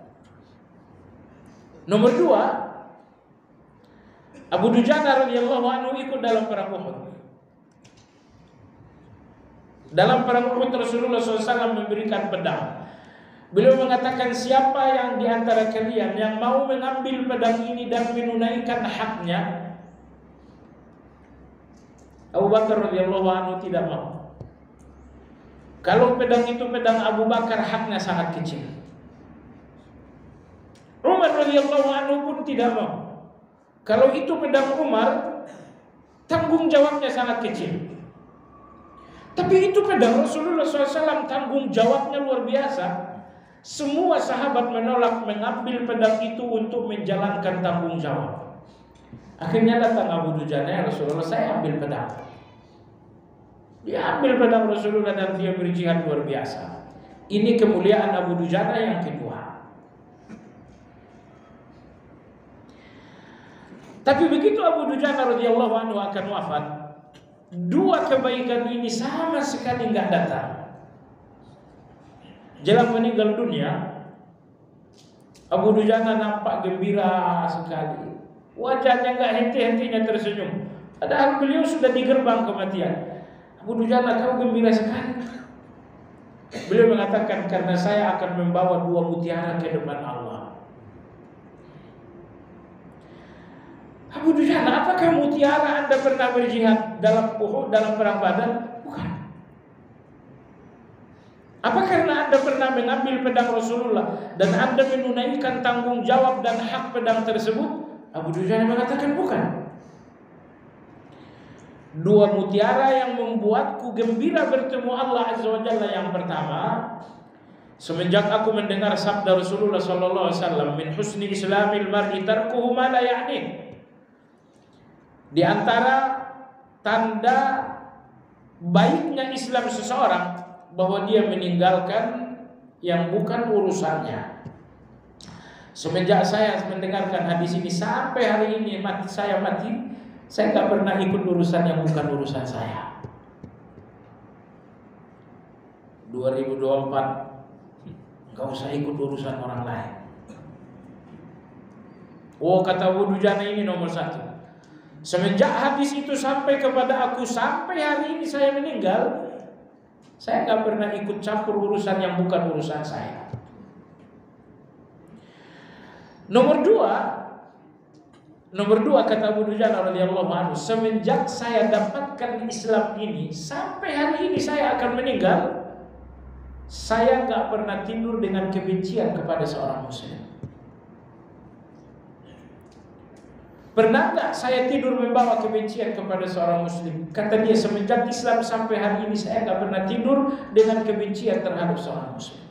Nomor 2, Abu Dujana radhiyallahu anhu ikut dalam perang Uhud. Dalam perang Uhud Rasulullah SAW memberikan pedang. Beliau mengatakan, siapa yang di antara kalian yang mau mengambil pedang ini dan menunaikan haknya? Abu Bakar radhiyallahu anhu tidak mau. Kalau pedang itu pedang Abu Bakar, haknya sangat kecil. Umar radhiyallahu anhu pun tidak mau. Kalau itu pedang Umar, tanggung jawabnya sangat kecil. Tapi itu pedang Rasulullah SAW, tanggung jawabnya luar biasa. Semua sahabat menolak mengambil pedang itu untuk menjalankan tanggung jawab. Akhirnya datang Abu Dujana, ya Rasulullah, saya ambil pedang. Dia ambil pedang Rasulullah dan dia berjihad luar biasa. Ini kemuliaan Abu Dujana yang kedua. Tapi begitu Abu Dujana radhiyallahu anhu akan wafat, dua kebaikan ini sama sekali nggak datang. Jelang meninggal dunia, Abu Dujana nampak gembira sekali. Wajahnya nggak henti-hentinya tersenyum. Padahal beliau sudah di gerbang kematian. Abu Dujana, kau gembira sekali. Beliau mengatakan, karena saya akan membawa dua mutiara ke depan Allah. Abu Dujana, apakah mutiara Anda pernah berjihad dalam Uhud, dalam perang Badar? Bukan. Apa karena Anda pernah mengambil pedang Rasulullah dan Anda menunaikan tanggung jawab dan hak pedang tersebut? Abu Dujana mengatakan bukan. Dua mutiara yang membuatku gembira bertemu Allah Azza wa Jalla, yang pertama, semenjak aku mendengar sabda Rasulullah sallallahu alaihi wasallam, min husni islamil mar'i tarkuhu ma la ya'ni. Di antara tanda baiknya Islam seseorang, bahwa dia meninggalkan yang bukan urusannya. Semenjak saya mendengarkan hadis ini sampai hari ini saya mati, saya nggak pernah ikut urusan yang bukan urusan saya. 2024 nggak usah ikut urusan orang lain. Oh, kata Abu Dujana, ini nomor satu. Semenjak hadis itu sampai kepada aku, sampai hari ini saya meninggal, saya nggak pernah ikut campur urusan yang bukan urusan saya. Nomor dua kata Abu Dujana radhiyallahu anhu, semenjak saya dapatkan Islam ini sampai hari ini saya akan meninggal, saya nggak pernah tidur dengan kebencian kepada seorang muslim. Pernah nggak saya tidur membawa kebencian kepada seorang muslim? Kata dia, semenjak Islam sampai hari ini saya nggak pernah tidur dengan kebencian terhadap seorang muslim.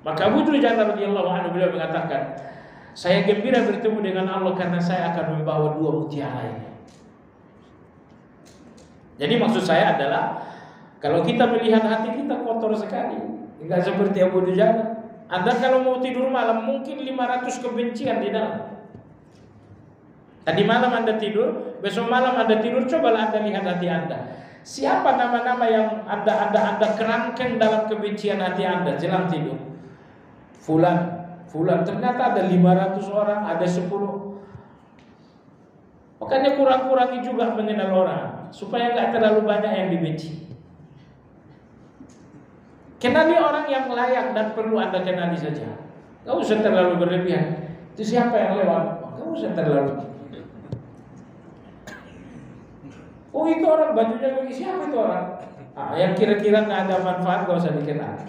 Maka Abu Dujana radhiyallahu anhu beliau mengatakan, saya gembira bertemu dengan Allah karena saya akan membawa dua mutiara ini. Jadi maksud saya adalah, kalau kita melihat hati kita kotor sekali, nggak seperti Abu Dujana. Anda kalau mau tidur malam mungkin 500 kebencian di dalam. Tadi malam Anda tidur, besok malam Anda tidur, cobalah Anda lihat hati Anda. Siapa nama-nama yang Anda kerangkeng dalam kebencian hati Anda jelang tidur? Fulan, ternyata ada 500 orang, ada 10. Makanya kurang-kurangi juga mengenal orang, supaya nggak terlalu banyak yang dibenci. Kenali orang yang layak dan perlu Anda kenali saja. Gak usah terlalu berlebihan. Itu siapa yang lewat? Gak usah terlalu. Oh, itu orang bajunya begini. Siapa itu orang? Yang kira-kira gak ada manfaat gak usah dikenal.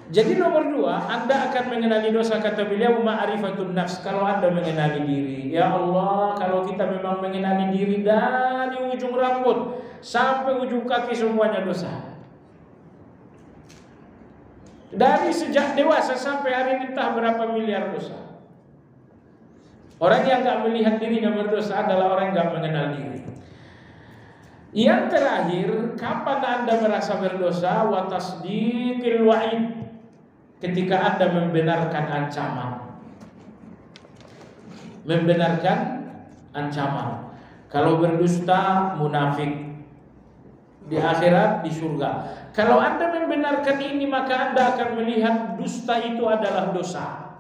Jadi nomor dua, Anda akan mengenali dosa, kata beliau, ma'rifatun nafs. Kalau Anda mengenali diri, ya Allah, kalau kita memang mengenali diri dari ujung rambut sampai ujung kaki semuanya dosa. Dari sejak dewasa sampai hari ini entah berapa miliar dosa. Orang yang gak melihat dirinya berdosa adalah orang yang gak mengenal diri. Yang terakhir, kapan Anda merasa berdosa? Wa tasdiqil wa'id. Ketika Anda membenarkan ancaman. Membenarkan ancaman. Kalau berdusta, munafik. Di akhirat, di surga. Kalau Anda membenarkan ini, maka Anda akan melihat dusta itu adalah dosa.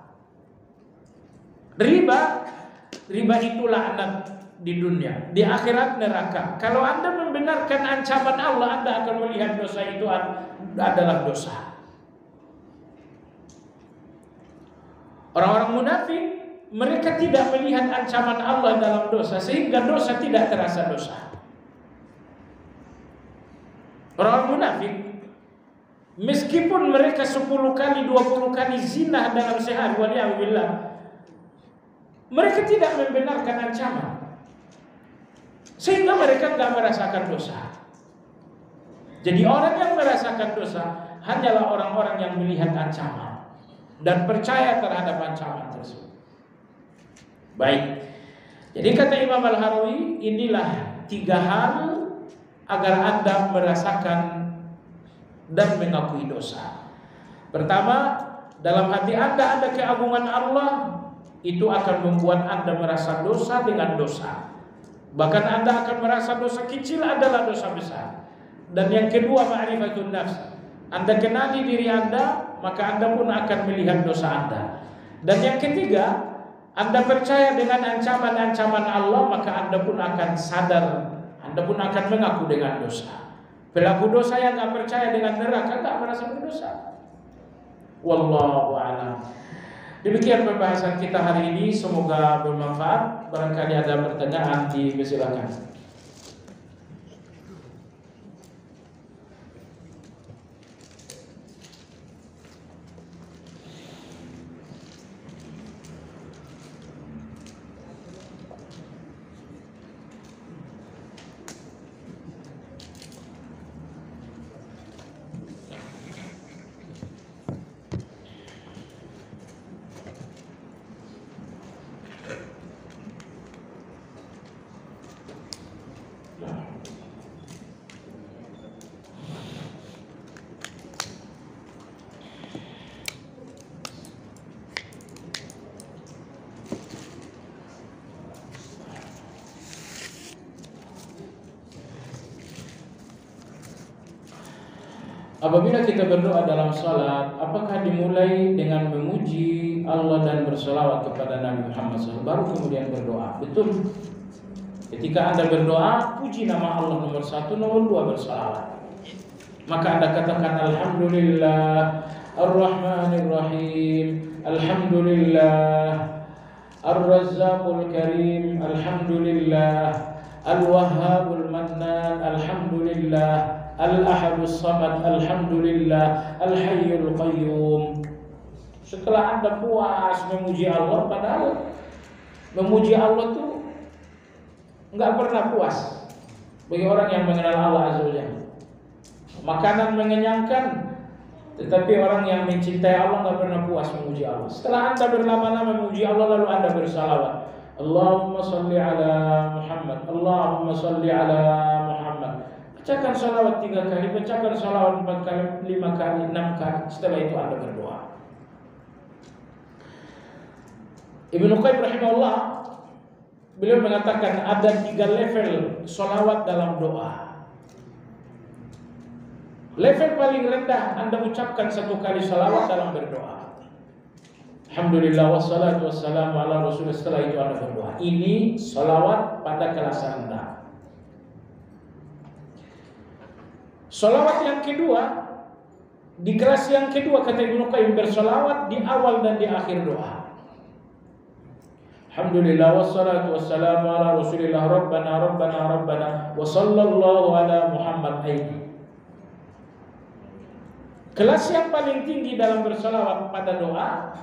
Riba itu laknat. di dunia, di akhirat neraka. Kalau Anda membenarkan ancaman Allah, Anda akan melihat dosa itu adalah dosa. Orang-orang munafik, mereka tidak melihat ancaman Allah dalam dosa, sehingga dosa tidak terasa dosa. Orang-orang munafik, meskipun mereka 10 kali, 20 kali zina dalam sehari, waliyahulillah, mereka tidak membenarkan ancaman, sehingga mereka tidak merasakan dosa. Jadi orang yang merasakan dosa hanyalah orang-orang yang melihat ancaman dan percaya terhadap ancaman tersebut. Baik. Jadi kata Imam Al-Harawi, inilah 3 hal agar Anda merasakan dan mengakui dosa. Pertama, dalam hati Anda ada keagungan Allah, itu akan membuat Anda merasa dosa dengan dosa. Bahkan Anda akan merasa dosa kecil adalah dosa besar. Dan yang kedua, ma'rifatun nafs. Anda kenali diri Anda, maka Anda pun akan melihat dosa Anda. Dan yang ketiga, Anda percaya dengan ancaman-ancaman Allah, maka Anda pun akan sadar, Anda pun akan mengaku dengan dosa. Pelaku dosa yang tidak percaya dengan neraka tidak merasa berdosa. Wallahu a'lam. Demikian pembahasan kita hari ini, semoga bermanfaat. Barangkali ada pertanyaan, dipersilakan. Apabila kita berdoa dalam salat, apakah dimulai dengan memuji Allah dan berselawat kepada Nabi Muhammad SAW baru kemudian berdoa? Betul. Ketika Anda berdoa, puji nama Allah nomor 1, nomor 2 berselawat. Maka Anda katakan Alhamdulillah Ar-Rahmanir Rahim, Alhamdulillah Ar-Razzaqul Karim, Alhamdulillah Al-Wahhabul Mannan, Alhamdulillah Al-Ahadus Samad, Alhamdulillah Al-Hayyul Qayyum. Setelah Anda puas memuji Allah, padahal memuji Allah itu enggak pernah puas bagi orang yang mengenal Allah Azza wa Jalla. Makanan mengenyangkan, tetapi orang yang mencintai Allah enggak pernah puas memuji Allah. Setelah Anda berlama-lama memuji Allah, lalu Anda bersalawat, Allahumma salli ala Muhammad, Allahumma salli ala Muhammad. Bacakan salawat 3 kali, bacakan salawat 4 kali, 5 kali, 6 kali. Setelah itu Anda berdoa. Ibnu Qayyim rahimahullah, beliau mengatakan ada 3 level salawat dalam doa. Level paling rendah, Anda ucapkan 1 kali salawat dalam berdoa. Alhamdulillah wassalatu wassalamu ala Rasulullah. Setelah itu Anda berdoa. Ini salawat pada kelas rendah. Salawat yang kedua, di kelas yang kedua kata Ibnu Qayyim, bersalawat di awal dan di akhir doa. Alhamdulillah wassalatu wassalamu ala Rasulillah, Rabbana Rabbana Rabbana wa sallallahu ala Muhammad aini. Kelas yang paling tinggi dalam bersalawat pada doa,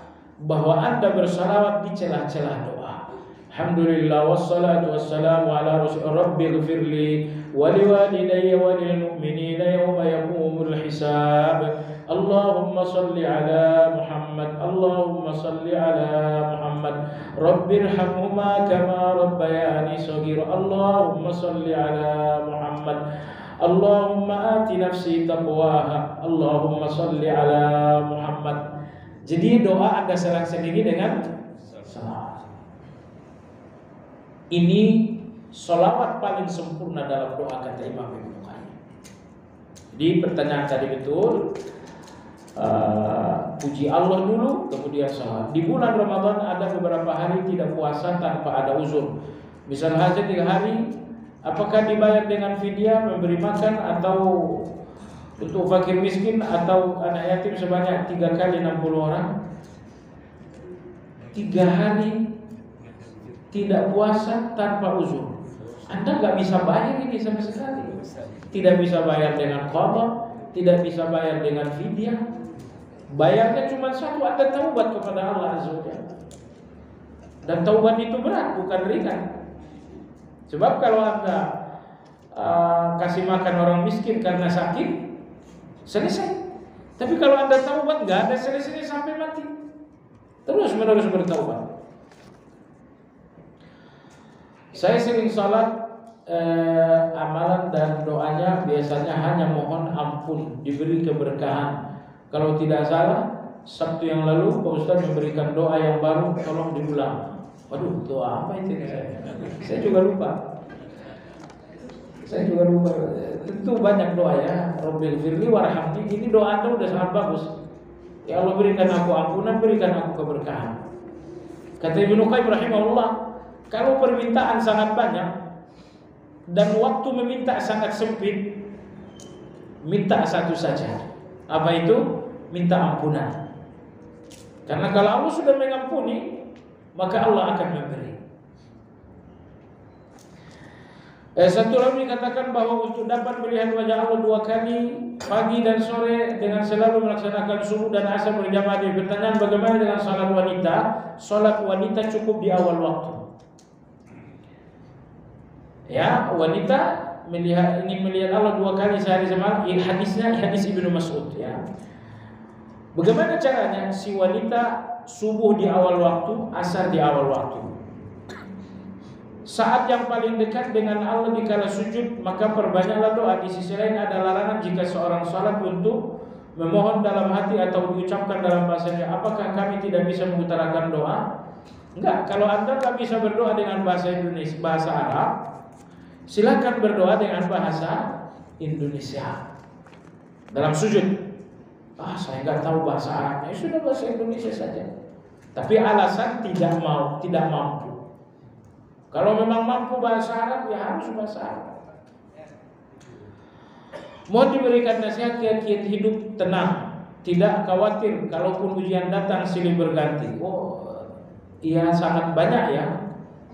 bahwa Anda bersalawat di celah-celah doa. Alhamdulillah wassalatu wassalamu ala Rasulillah, Rabbighfirli ولوالدي وللمؤمنين يوم يقوم الحساب اللهم صل على محمد اللهم صل على محمد رب ارحمهما كما ربياني صغيرا اللهم صل على محمد اللهم آت نفسي تقواها اللهم صل على محمد. Jadi doa Anda selang sendiri dengan salawat. Ini salawat paling sempurna dalam doa kata Imam Ibnu Qayyim. Jadi pertanyaan tadi betul, puji Allah dulu, kemudian salawat. Di bulan Ramadan ada beberapa hari tidak puasa tanpa ada uzur. Misal haji 3 hari, apakah dibayar dengan fidyah, memberi makan, atau untuk fakir miskin, atau anak yatim sebanyak 3 kali 60 orang? 3 hari tidak puasa tanpa uzur, Anda nggak bisa bayar ini sama sekali. Tidak bisa bayar dengan qadha, tidak bisa bayar dengan fidyah. Bayarnya cuma satu, Anda taubat kepada Allah Azza wa Jalla. Dan taubat itu berat, bukan ringan. Sebab kalau Anda kasih makan orang miskin karena sakit, selesai. Tapi kalau Anda taubat, nggak ada selesai sampai mati. Terus menerus bertaubat. Saya sering salat, amalan dan doanya biasanya hanya mohon ampun, diberi keberkahan. Kalau tidak salah, Sabtu yang lalu Pak Ustaz memberikan doa yang baru, tolong diulang. Waduh, doa apa itu? Saya juga lupa. Tentu banyak doa ya. Rabbil firli warhamni. Ini doa Anda sudah sangat bagus. Ya Allah, berikan aku ampunan, berikan aku keberkahan. Kata Ibnu Qayyim rahimahullah, kalau permintaan sangat banyak dan waktu meminta sangat sempit, minta satu saja. Apa itu? Minta ampunan. Karena kalau Allah sudah mengampuni, maka Allah akan memberi. Satu lagi dikatakan bahwa untuk dapat melihat wajah Allah 2 kali, pagi dan sore, dengan selalu melaksanakan subuh dan asar berjamaah. Pertanyaan, bagaimana dengan salat wanita? Salat wanita cukup di awal waktu. Ya, wanita ingin melihat Allah 2 kali sehari semalam. Hadisnya hadis Ibnu Mas'ud ya. Bagaimana caranya? Si wanita subuh di awal waktu, asar di awal waktu. Saat yang paling dekat dengan Allah dikala sujud, maka perbanyaklah doa. Di sisi lain ada larangan jika seorang salat untuk memohon dalam hati atau diucapkan dalam bahasanya. Apakah kami tidak bisa mengutarakan doa? Enggak. Kalau Anda tak bisa berdoa dengan bahasa Indonesia, bahasa Arab, silakan berdoa dengan bahasa Indonesia dalam sujud. Saya nggak tahu bahasa Arabnya, sudah bahasa Indonesia saja. Tapi alasan tidak mampu. Kalau memang mampu bahasa Arab, ya harus bahasa Arab. Mohon diberikan nasihat kiat-kiat hidup tenang, tidak khawatir kalaupun ujian datang silih berganti. Iya sangat banyak ya.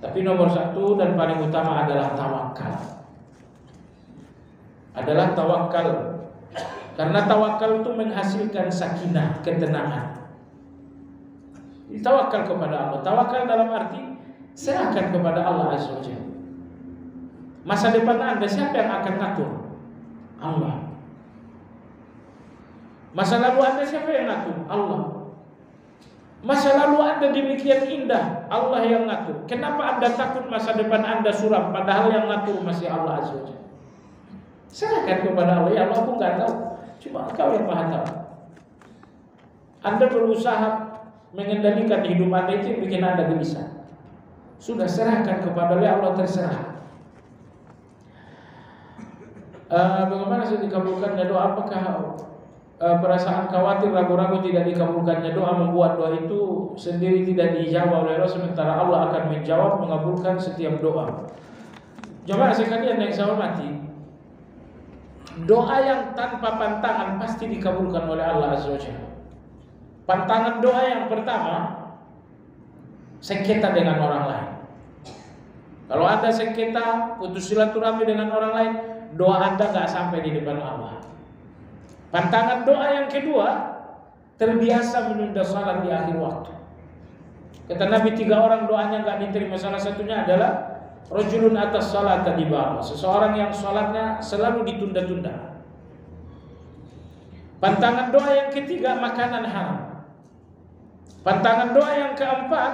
Tapi nomor 1 dan paling utama adalah tawakal. Karena tawakal itu menghasilkan sakinah, ketenangan. Tawakal kepada Allah. Tawakal dalam arti serahkan kepada Allah Azza wa Jalla. Masa depan Anda siapa yang akan ngatur? Allah. Masa lalu Anda siapa yang ngatur? Allah. Masa lalu Anda demikian indah, Allah yang ngatur. Kenapa Anda takut masa depan Anda suram, padahal yang ngatur masih Allah Azza wa Jalla? Serahkan kepada Allah. Ya Allah, aku nggak tahu, cuma Engkau yang Maha tahu. Anda berusaha mengendalikan hidup Anda, itu yang bikin Anda gelisah. Sudah serahkan kepada Allah, Allah terserah. Bagaimana saya dikabulkannya doa? Apakah perasaan khawatir, ragu-ragu tidak dikabulkannya doa membuat doa itu sendiri tidak dijawab oleh Allah, sementara Allah akan menjawab, mengabulkan setiap doa? Jemaah sekalian yang saya hormati, doa yang tanpa pantangan pasti dikabulkan oleh Allah Azza wa Jalla. Pantangan doa yang pertama, sengketa dengan orang lain. Kalau Anda sengketa, putus silaturahmi dengan orang lain, doa Anda nggak sampai di depan Allah. Pantangan doa yang kedua, terbiasa menunda salat di akhir waktu. Kata Nabi, 3 orang doanya nggak diterima. Salah satunya adalah rajulun atas salat tadi bawah, seseorang yang salatnya selalu ditunda-tunda. Pantangan doa yang ketiga, makanan haram. Pantangan doa yang keempat,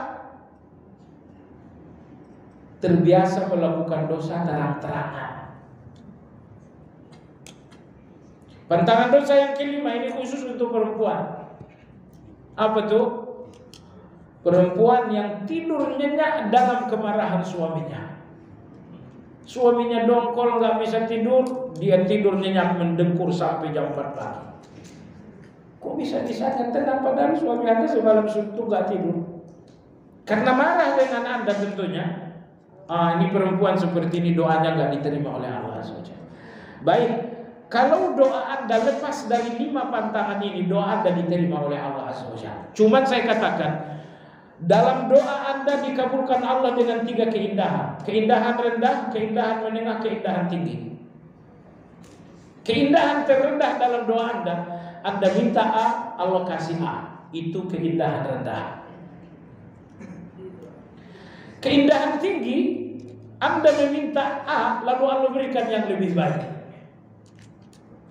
terbiasa melakukan dosa terang-terangan. Pantangan dosa yang kelima ini khusus untuk perempuan. Apa tuh? Perempuan yang tidur nyenyak dalam kemarahan suaminya. Suaminya dongkol gak bisa tidur, dia tidur nyenyak mendengkur sampai jam 4 pagi. Kok bisa-bisanya tenang padahal suami Anda semalam suntuk gak tidur? Karena marah dengan Anda tentunya. Ini perempuan seperti ini doanya nggak diterima oleh Allah SWT. Baik, kalau doa Anda lepas dari 5 pantangan ini, doa Anda diterima oleh Allah SWT. Cuman saya katakan, dalam doa Anda dikabulkan Allah dengan 3 keindahan. Keindahan rendah, keindahan menengah, keindahan tinggi. Keindahan terendah dalam doa Anda minta A, Allah kasih A. Itu keindahan rendah. Keindahan tinggi, Anda meminta A, lalu Allah berikan yang lebih baik.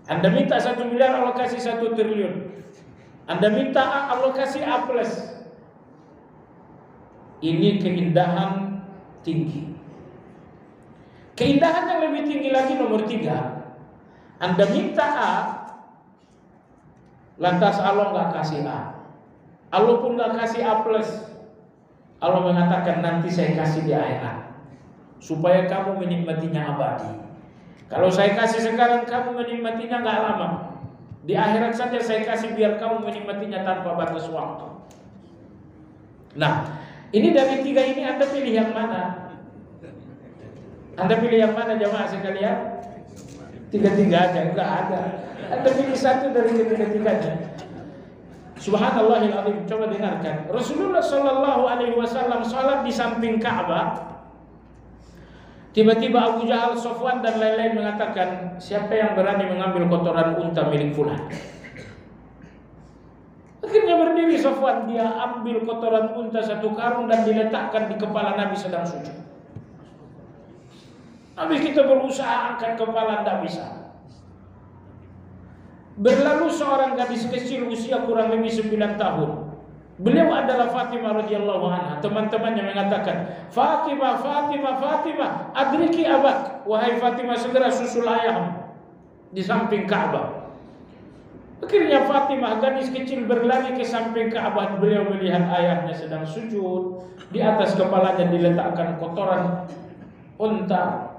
Anda minta 1 miliar, Allah kasih 1 triliun. Anda minta A, Allah kasih A plus. Ini keindahan tinggi. Keindahan yang lebih tinggi lagi nomor 3. Anda minta A, lantas Allah nggak kasih A. Allah pun nggak kasih A plus. Allah mengatakan nanti saya kasih di akhirat, supaya kamu menikmatinya abadi. Kalau saya kasih sekarang, kamu menikmatinya nggak lama. Di akhirat saja saya kasih biar kamu menikmatinya tanpa batas waktu. Nah, ini dari 3 ini Anda pilih yang mana? Anda pilih yang mana jamaah sekalian? 3 aja, enggak ada. Anda pilih 1 dari 3-3-nya. Subhanallahil azim. Coba dengarkan. Rasulullah sallallahu alaihi wasallam salat di samping Ka'bah. Tiba-tiba Abu Jahal, Sofwan dan lain-lain mengatakan, siapa yang berani mengambil kotoran unta milik fulan? Akhirnya berdiri Sofwan, dia ambil kotoran unta 1 karung dan diletakkan di kepala Nabi sedang sujud. Habis kita berusaha angkat kepala, tidak bisa. Berlalu seorang gadis kecil usia kurang lebih 9 tahun. Beliau adalah Fatimah radhiyallahu anha. Teman-temannya mengatakan, Fatimah, Fatimah, Fatimah, adriki abak. Wahai Fatimah, segera susul ayahmu di samping Ka'bah. Akhirnya Fatimah, gadis kecil, berlari ke samping Ka'bah. Beliau melihat ayahnya sedang sujud. Di atas kepalanya diletakkan kotoran unta.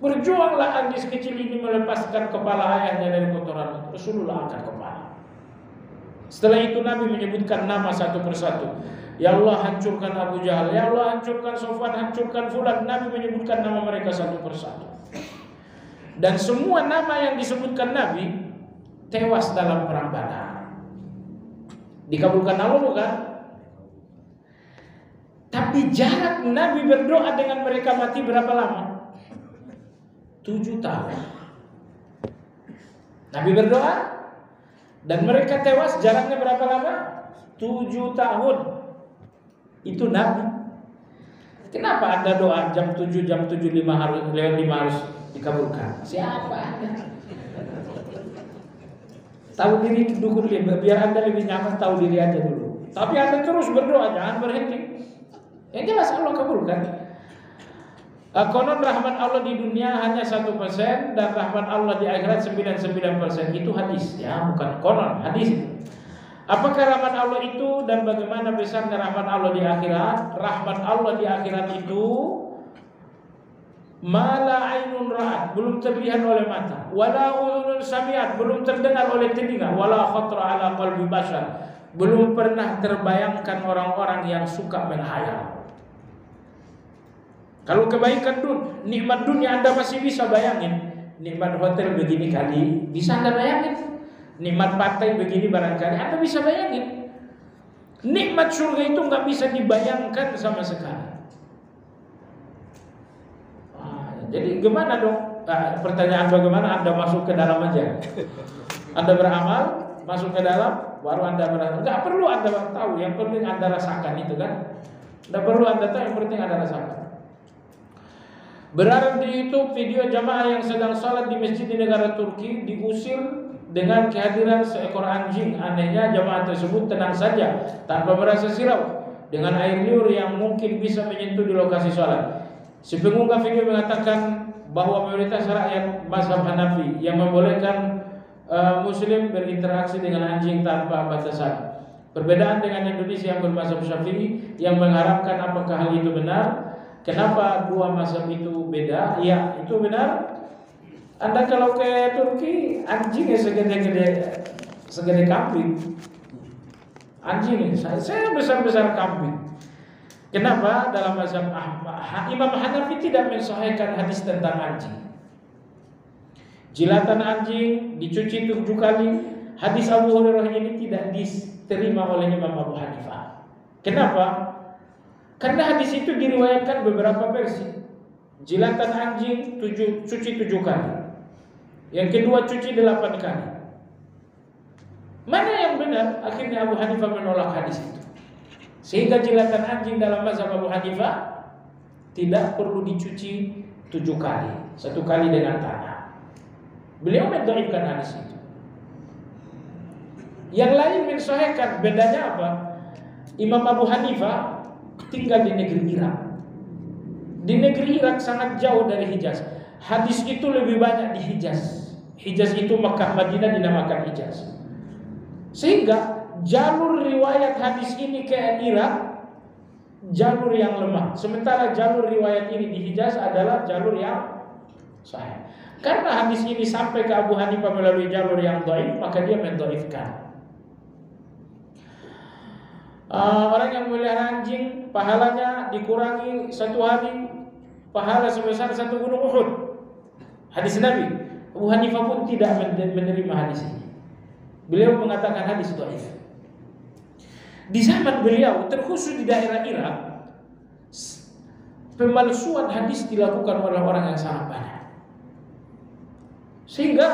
Berjuanglah gadis kecil ini melepaskan kepala ayahnya dari kotoran. Rasulullah angkat kepala. Setelah itu Nabi menyebutkan nama satu persatu. Ya Allah, hancurkan Abu Jahal. Ya Allah, hancurkan Sofwan, hancurkan fulan. Nabi menyebutkan nama mereka satu persatu. Dan semua nama yang disebutkan Nabi tewas dalam perang Badar. Dikabulkan Allah bukan? Tapi jarak Nabi berdoa dengan mereka mati berapa lama? 7 tahun. Nabi berdoa dan mereka tewas, jaraknya berapa lama? 7 tahun. Itu Nabi. Kenapa Anda doa jam 7, jam 7:05 harus lewat 5 harus dikabulkan? Siapa Anda? Tahu diri dulu, biar Anda lebih nyaman, tahu diri aja dulu. Tapi Anda terus berdoa, jangan berhenti. Yang jelas Allah kabulkan. Konon rahmat Allah di dunia hanya 1% dan rahmat Allah di akhirat 99%. Itu hadis, ya, bukan konon, hadis. Apakah rahmat Allah itu dan bagaimana besarnya rahmat Allah di akhirat? Rahmat Allah di akhirat itu mala ainun ra'at, belum terlihat oleh mata, wala udhunun sami'at, belum terdengar oleh telinga, wala khatra ala qalbi bashar, belum pernah terbayangkan orang-orang yang suka berhayal. Kalau kebaikan nikmat dunia Anda masih bisa bayangin. Nikmat hotel begini kali bisa Anda bayangin. Nikmat pantai begini barangkali Anda bisa bayangin. Nikmat surga itu nggak bisa dibayangkan sama sekali. Jadi gimana dong? Pertanyaan bagaimana Anda masuk ke dalam aja? Anda beramal, masuk ke dalam, baru Anda beramal. Nggak perlu Anda tahu, yang penting Anda rasakan itu kan. Nggak perlu Anda tahu, yang penting Anda rasakan. Berada di YouTube video jamaah yang sedang salat di masjid di negara Turki diusir dengan kehadiran seekor anjing. Anehnya jamaah tersebut tenang saja tanpa merasa sirau dengan air liur yang mungkin bisa menyentuh di lokasi salat. Si pengunggah video mengatakan bahwa mayoritas rakyat mazhab Hanafi yang membolehkan Muslim berinteraksi dengan anjing tanpa batasan. Perbedaan dengan Indonesia yang bermazhab Syafi'i yang mengharapkan. Apakah hal itu benar? Kenapa dua mazhab itu beda? Ya, itu benar. Anda kalau ke Turki, anjingnya segede kambing. Anjing, saya besar-besar kambing. Kenapa? Dalam mazhab Imam Hanafi tidak mensahihkan hadis tentang anjing. Jilatan anjing dicuci 7 kali. Hadis Abu Hurairah ini tidak diterima oleh Imam Abu Hanifah. Kenapa? Karena hadis itu diriwayatkan beberapa versi. Jilatan anjing cuci 7 kali. Yang kedua cuci 8 kali. Mana yang benar? Akhirnya Abu Hanifah menolak hadis itu. Sehingga jilatan anjing dalam mazhab Abu Hanifah tidak perlu dicuci 7 kali, 1 kali dengan tanah. Beliau mendhaifkan hadis itu. Yang lain mensahihkan. Bedanya apa? Imam Abu Hanifah tinggal di negeri Irak. Di negeri Irak sangat jauh dari Hijaz. Hadis itu lebih banyak di Hijaz. Hijaz itu Makkah, Madinah dinamakan Hijaz. Sehingga jalur riwayat hadis ini ke Irak jalur yang lemah. Sementara jalur riwayat ini di Hijaz adalah jalur yang sahih. Karena hadis ini sampai ke Abu Hanifah melalui jalur yang dhaif, maka dia mendhaifkan. Orang yang melihara anjing pahalanya dikurangi 1 hari, pahala sebesar 1 gunung Uhud. Hadis Nabi. Abu Hanifah pun tidak menerima hadis ini. Beliau mengatakan hadis dhaif. Di zaman beliau, terkhusus di daerah Irak, pemalsuan hadis dilakukan oleh orang yang sangat banyak. Sehingga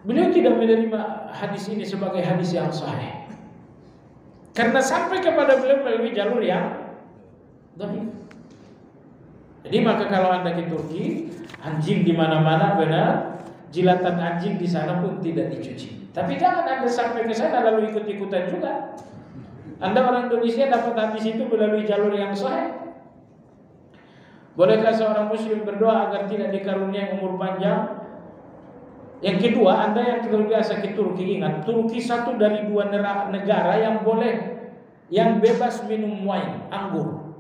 beliau tidak menerima hadis ini sebagai hadis yang sahih. Karena sampai kepada beliau melalui jalur yang dhaif. Jadi maka kalau Anda ke Turki, anjing di mana-mana benar, jilatan anjing di sana pun tidak dicuci. Tapi jangan Anda sampai ke sana lalu ikut-ikutan juga. Anda orang Indonesia dapat hadis itu melalui jalur yang sahih. Bolehkah seorang muslim berdoa agar tidak dikaruniai umur panjang? Yang kedua, Anda yang terbiasa ke Turki, ingat, Turki satu dari 2 negara yang boleh, yang bebas minum wine, anggur.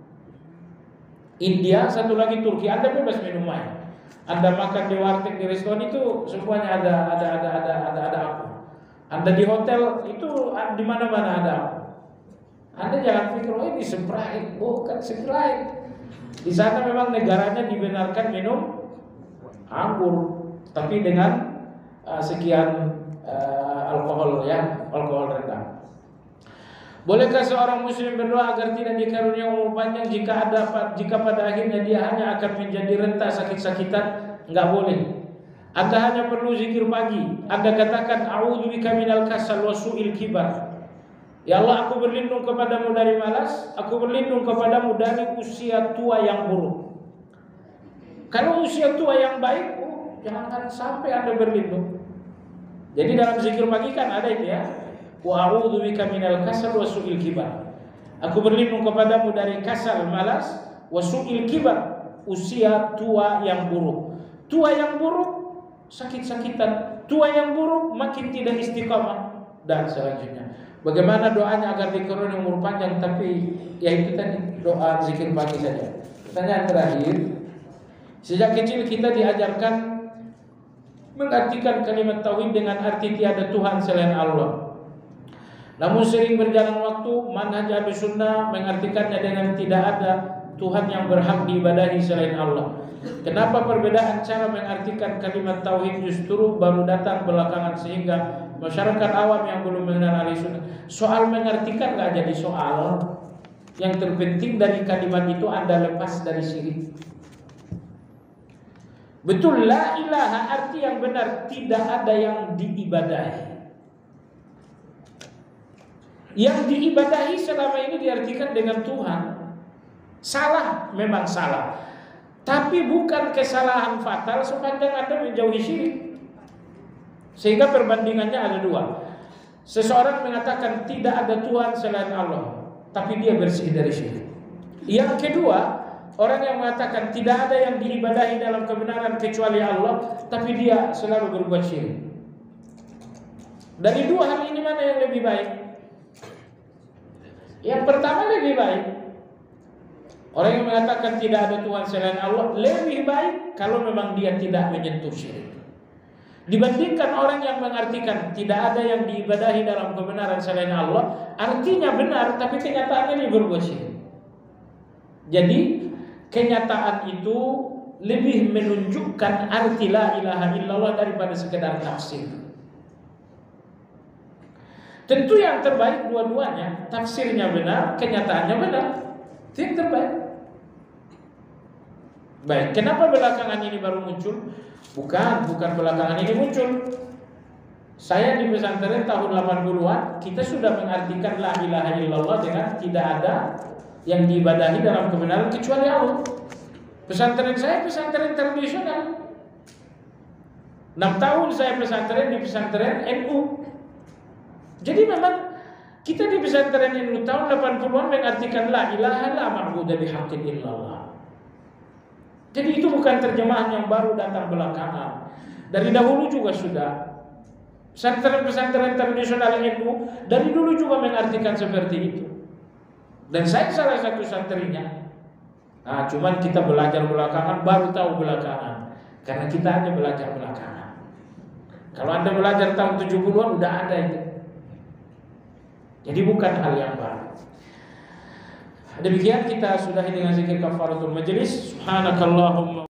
India, satu lagi Turki, Anda bebas minum wine. Anda makan di warteg, di restoran itu semuanya ada aku. Anda di hotel itu di mana-mana ada aku. Anda jangan pikir ini Sprite, bukan Sprite. Di sana memang negaranya dibenarkan minum anggur, tapi dengan sekian alkohol rendah. Bolehkah seorang muslim berdoa agar tidak dikaruniai umur panjang jika pada akhirnya dia hanya akan menjadi renta sakit-sakitan? Enggak boleh. Anda hanya perlu zikir pagi. Anda katakan a'udzubika minal kasal wa su'il kibar. Ya Allah, aku berlindung kepadamu dari malas, aku berlindung kepadamu dari usia tua yang buruk. Kalau usia tua yang baik, jangan sampai Anda berlindung. Jadi dalam zikir pagi kan ada itu ya. Wa a'udzubika minal kasal wa su'il kibar. Aku berlindung kepadamu dari kasal, malas, wa su'il kibar, usia tua yang buruk. Tua yang buruk sakit-sakitan, tua yang buruk makin tidak istiqamah dan selanjutnya. Bagaimana doanya agar dikaruniai umur panjang? Tapi ya itu tadi doa zikir pagi saja. Pertanyaan terakhir, sejak kecil kita diajarkan mengartikan kalimat tauhid dengan arti tiada Tuhan selain Allah. Namun sering berjalan waktu, manhaj Ahlussunnah mengartikannya dengan tidak ada Tuhan yang berhak diibadahi selain Allah. Kenapa perbedaan cara mengartikan kalimat tauhid justru baru datang belakangan sehingga masyarakat awam yang belum mengenal Ahlussunnah? Soal mengartikan gak jadi soal. Yang terpenting dari kalimat itu Anda lepas dari syirik. Betul, la ilaha arti yang benar, tidak ada yang diibadahi. Yang diibadahi selama ini diartikan dengan Tuhan. Salah, memang salah. Tapi bukan kesalahan fatal sepanjang Anda menjauhi syirik. Sehingga perbandingannya ada 2. Seseorang mengatakan tidak ada Tuhan selain Allah, tapi dia bersih dari syirik. Yang kedua, orang yang mengatakan tidak ada yang diibadahi dalam kebenaran kecuali Allah, tapi dia selalu berbuat syirik. Dari 2 hal ini mana yang lebih baik? Yang pertama lebih baik. Orang yang mengatakan tidak ada Tuhan selain Allah lebih baik kalau memang dia tidak menyentuh syirik, dibandingkan orang yang mengartikan tidak ada yang diibadahi dalam kebenaran selain Allah, artinya benar tapi kenyataannya dia berbuat syirik. Jadi kenyataan itu lebih menunjukkan arti la ilaha illallah daripada sekedar tafsir. Tentu yang terbaik dua-duanya, tafsirnya benar, kenyataannya benar. Itu yang terbaik. Baik, kenapa belakangan ini baru muncul? Bukan belakangan ini muncul. Saya di pesantren tahun 80-an, kita sudah mengartikan la ilaha illallah dengan tidak ada yang diibadahi dalam kebenaran kecuali Allah. Pesantren saya pesantren tradisional. 6 tahun saya pesantren di pesantren NU. Jadi memang kita di pesantren NU tahun 80-an mengartikan la ilaha la ma'budu bihaqqin illallah. Jadi itu bukan terjemahan yang baru datang belakangan. Dari dahulu juga sudah. Pesantren-pesantren tradisional NU dari dulu juga mengartikan seperti itu. Dan saya salah satu santrinya. Nah, cuman kita belajar belakangan, baru tahu belakangan. Karena kita hanya belajar belakangan. Kalau Anda belajar tahun 70-an udah ada itu. Jadi bukan hal yang baru. Demikian kita sudahi dengan zikir kafaratul majlis. Subhanakallahumma